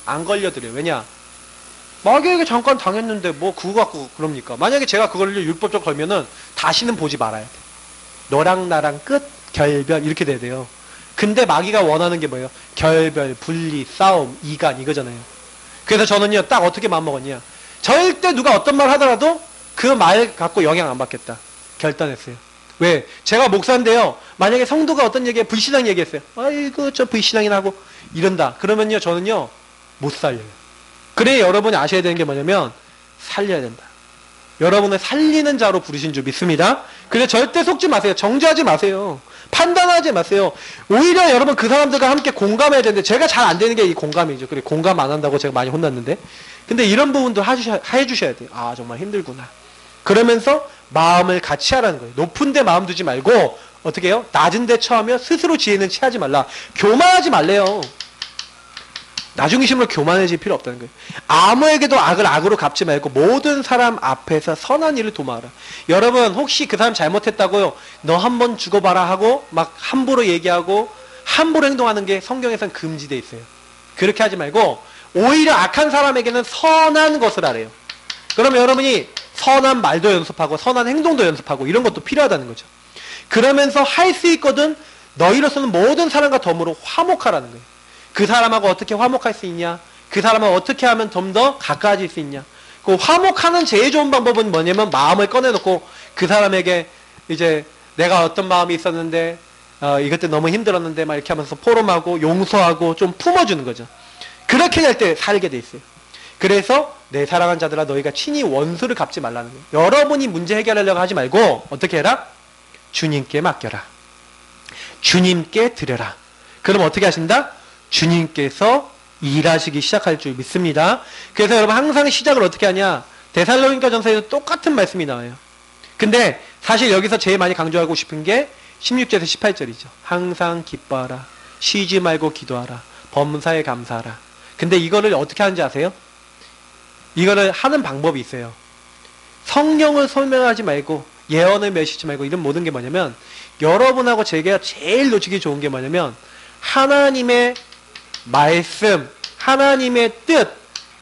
안 걸려들어요. 왜냐? 마귀에게 잠깐 당했는데 그거 갖고 그럽니까? 만약에 제가 그걸 율법적으로 걸면은 다시는 보지 말아야 돼. 너랑 나랑 끝, 결별 이렇게 돼야 돼요. 근데 마귀가 원하는 게 뭐예요? 결별, 분리, 싸움, 이간 이거잖아요. 그래서 저는요. 딱 어떻게 마음먹었냐? 절대 누가 어떤 말 하더라도 그 말 갖고 영향 안 받겠다. 결단했어요. 왜? 제가 목사인데요. 만약에 성도가 어떤 얘기에 불신앙 얘기했어요. 아이고 저 불신앙이나 하고 이런다. 그러면요. 저는요. 못 살려요. 그래 여러분이 아셔야 되는 게 뭐냐면 살려야 된다. 여러분을 살리는 자로 부르신 줄 믿습니다. 그래서 절대 속지 마세요. 정죄하지 마세요. 판단하지 마세요. 오히려 여러분 그 사람들과 함께 공감해야 되는데 제가 잘 안 되는 게 이 공감이죠. 그래 공감 안 한다고 제가 많이 혼났는데 근데 이런 부분도 해주셔야 돼요. 정말 힘들구나. 그러면서 마음을 같이 하라는 거예요. 높은 데 마음 두지 말고 어떻게 해요? 낮은 데 처하며 스스로 지혜는 취하지 말라. 교만하지 말래요. 나중이심으로 교만해질 필요 없다는 거예요. 아무에게도 악을 악으로 갚지 말고 모든 사람 앞에서 선한 일을 도모하라. 여러분 혹시 그 사람 잘못했다고요? 너 한번 죽어봐라 하고 막 함부로 얘기하고 함부로 행동하는 게 성경에서는 금지되어 있어요. 그렇게 하지 말고 오히려 악한 사람에게는 선한 것을 하래요. 그러면 여러분이 선한 말도 연습하고 선한 행동도 연습하고 이런 것도 필요하다는 거죠. 그러면서 할 수 있거든 너희로서는 모든 사람과 덤으로 화목하라는 거예요. 그 사람하고 어떻게 화목할 수 있냐? 그 사람하고 어떻게 하면 좀 더 가까워질 수 있냐? 그 화목하는 제일 좋은 방법은 뭐냐면 마음을 꺼내놓고 그 사람에게 이제 내가 어떤 마음이 있었는데 이것 때 너무 힘들었는데 막 이렇게 하면서 포럼하고 용서하고 좀 품어주는 거죠. 그렇게 될 때 살게 돼 있어요. 그래서 내 사랑하는 자들아 너희가 친히 원수를 갚지 말라는 거예요. 여러분이 문제 해결하려고 하지 말고 어떻게 해라? 주님께 맡겨라. 주님께 드려라. 그럼 어떻게 하신다? 주님께서 일하시기 시작할 줄 믿습니다. 그래서 여러분 항상 시작을 어떻게 하냐? 데살로니가 전서에서 똑같은 말씀이 나와요. 근데 사실 여기서 제일 많이 강조하고 싶은 게 16절에서 18절이죠. 항상 기뻐하라. 쉬지 말고 기도하라. 범사에 감사하라. 근데 이거를 어떻게 하는지 아세요? 이거를 하는 방법이 있어요. 성령을 설명하지 말고 예언을 맺히지 말고 이런 모든 게 뭐냐면 여러분하고 제가 제일 놓치기 좋은 게 뭐냐면 하나님의 말씀, 하나님의 뜻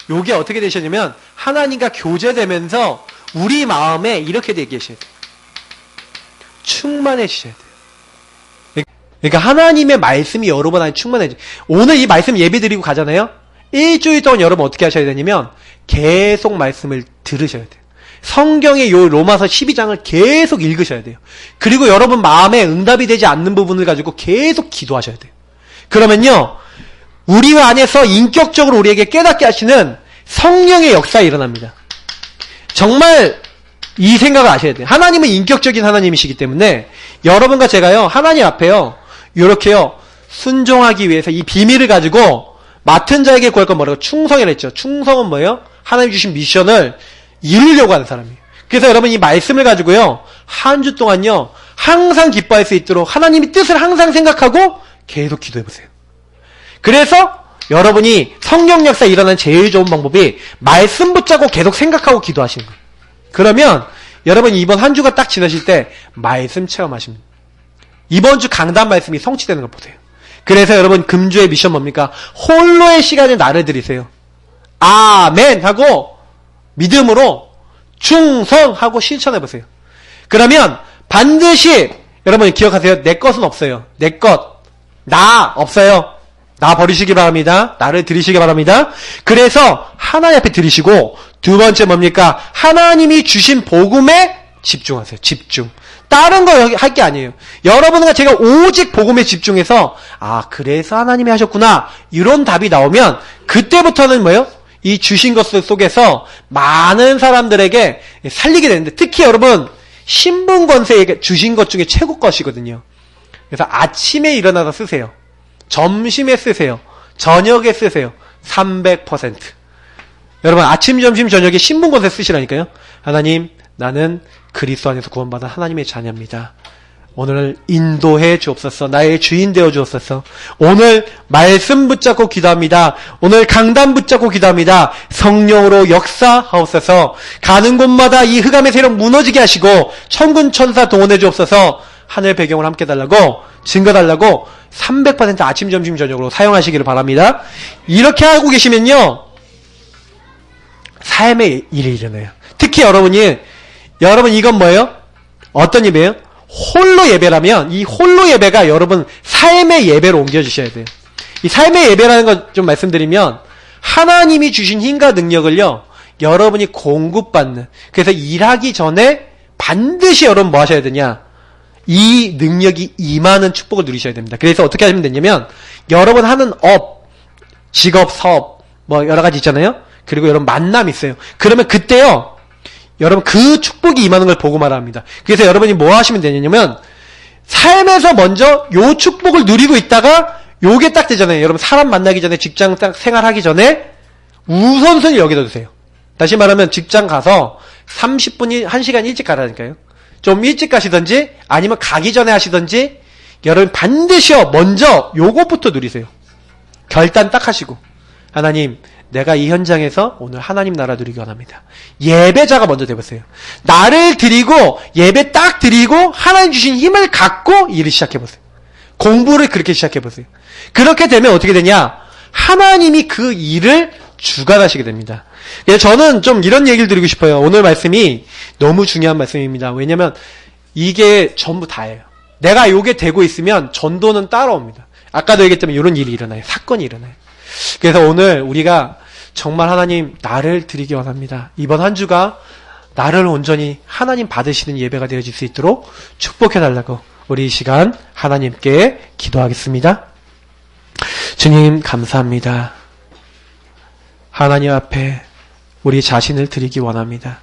요게 어떻게 되셨냐면 하나님과 교제되면서 우리 마음에 이렇게 되게 계셔야 돼요. 충만해지셔야 돼요. 그러니까 하나님의 말씀이 여러분 안에 충만해져. 오늘 이 말씀 예배 드리고 가잖아요. 일주일 동안 여러분 어떻게 하셔야 되냐면 계속 말씀을 들으셔야 돼요. 성경의 요 로마서 12장을 계속 읽으셔야 돼요. 그리고 여러분 마음에 응답이 되지 않는 부분을 가지고 계속 기도하셔야 돼요. 그러면요 우리 안에서 인격적으로 우리에게 깨닫게 하시는 성령의 역사가 일어납니다. 정말 이 생각을 아셔야 돼요. 하나님은 인격적인 하나님이시기 때문에 여러분과 제가요 하나님 앞에요 이렇게요 순종하기 위해서 이 비밀을 가지고 맡은 자에게 구할 건 뭐라고? 충성이라 했죠. 충성은 뭐예요? 하나님 주신 미션을 이루려고 하는 사람이에요. 그래서 여러분 이 말씀을 가지고요 한 주 동안요 항상 기뻐할 수 있도록 하나님의 뜻을 항상 생각하고 계속 기도해보세요. 그래서 여러분이 성령 역사에 일어나는 제일 좋은 방법이 말씀 붙잡고 계속 생각하고 기도하시는 거예요. 그러면 여러분 이번 한 주가 딱 지나실 때 말씀 체험하십니다. 이번 주 강단 말씀이 성취되는 걸 보세요. 그래서 여러분 금주의 미션 뭡니까? 홀로의 시간에 나를 드리세요. 아멘 하고 믿음으로 충성하고 실천해보세요. 그러면 반드시 여러분 기억하세요. 내 것은 없어요. 내 것, 나 없어요. 나 버리시기 바랍니다. 나를 드리시기 바랍니다. 그래서 하나님 앞에 드리시고 두 번째 뭡니까? 하나님이 주신 복음에 집중하세요. 집중. 다른 거 할 게 아니에요. 여러분과 제가 오직 복음에 집중해서 아 그래서 하나님이 하셨구나 이런 답이 나오면 그때부터는 뭐예요? 이 주신 것들 속에서 많은 사람들에게 살리게 되는데 특히 여러분 신분권세에 주신 것 중에 최고 것이거든요. 그래서 아침에 일어나서 쓰세요. 점심에 쓰세요. 저녁에 쓰세요. 300%. 여러분 아침, 점심, 저녁에 신분권세 쓰시라니까요. 하나님 나는 그리스도 안에서 구원받은 하나님의 자녀입니다. 오늘 인도해 주옵소서. 나의 주인 되어 주옵소서. 오늘 말씀 붙잡고 기도합니다. 오늘 강단 붙잡고 기도합니다. 성령으로 역사하옵소서. 가는 곳마다 이 흑암의 세력 무너지게 하시고 천군 천사 동원해 주옵소서. 하늘 배경을 함께 달라고 증거 달라고 300% 아침, 점심, 저녁으로 사용하시기를 바랍니다. 이렇게 하고 계시면요 삶의 일이 일어나요. 특히 여러분 이건 뭐예요? 어떤 예배예요? 홀로 예배라면 이 홀로 예배가 여러분 삶의 예배로 옮겨주셔야 돼요. 이 삶의 예배라는 것 좀 말씀드리면 하나님이 주신 힘과 능력을요 여러분이 공급받는, 그래서 일하기 전에 반드시 여러분 뭐 하셔야 되냐, 이 능력이 임하는 축복을 누리셔야 됩니다. 그래서 어떻게 하시면 되냐면 여러분 하는 업, 직업, 사업 뭐 여러 가지 있잖아요. 그리고 여러분 만남 있어요. 그러면 그때요 여러분 그 축복이 임하는 걸 보고 말합니다. 그래서 여러분이 뭐 하시면 되냐면 삶에서 먼저 요 축복을 누리고 있다가 요게 딱 되잖아요. 여러분 사람 만나기 전에 직장 딱 생활하기 전에 우선순위 여기다 두세요. 다시 말하면 직장 가서 30분이 1시간 일찍 가라니까요. 좀 일찍 가시든지 아니면 가기 전에 하시든지 여러분 반드시요 먼저 요것부터 누리세요. 결단 딱 하시고 하나님 내가 이 현장에서 오늘 하나님 나라 누리기 원합니다. 예배자가 먼저 되보세요. 나를 드리고 예배 딱 드리고 하나님 주신 힘을 갖고 일을 시작해보세요. 공부를 그렇게 시작해보세요. 그렇게 되면 어떻게 되냐, 하나님이 그 일을 주관하시게 됩니다. 그래서 저는 좀 이런 얘기를 드리고 싶어요. 오늘 말씀이 너무 중요한 말씀입니다. 왜냐면 이게 전부 다예요. 내가 요게 되고 있으면 전도는 따라옵니다. 아까도 얘기했지만 이런 일이 일어나요. 사건이 일어나요. 그래서 오늘 우리가 정말 하나님 나를 드리기 원합니다. 이번 한 주가 나를 온전히 하나님 받으시는 예배가 되어질 수 있도록 축복해달라고 우리 이 시간 하나님께 기도하겠습니다. 주님 감사합니다. 하나님 앞에 우리 자신을 드리기 원합니다.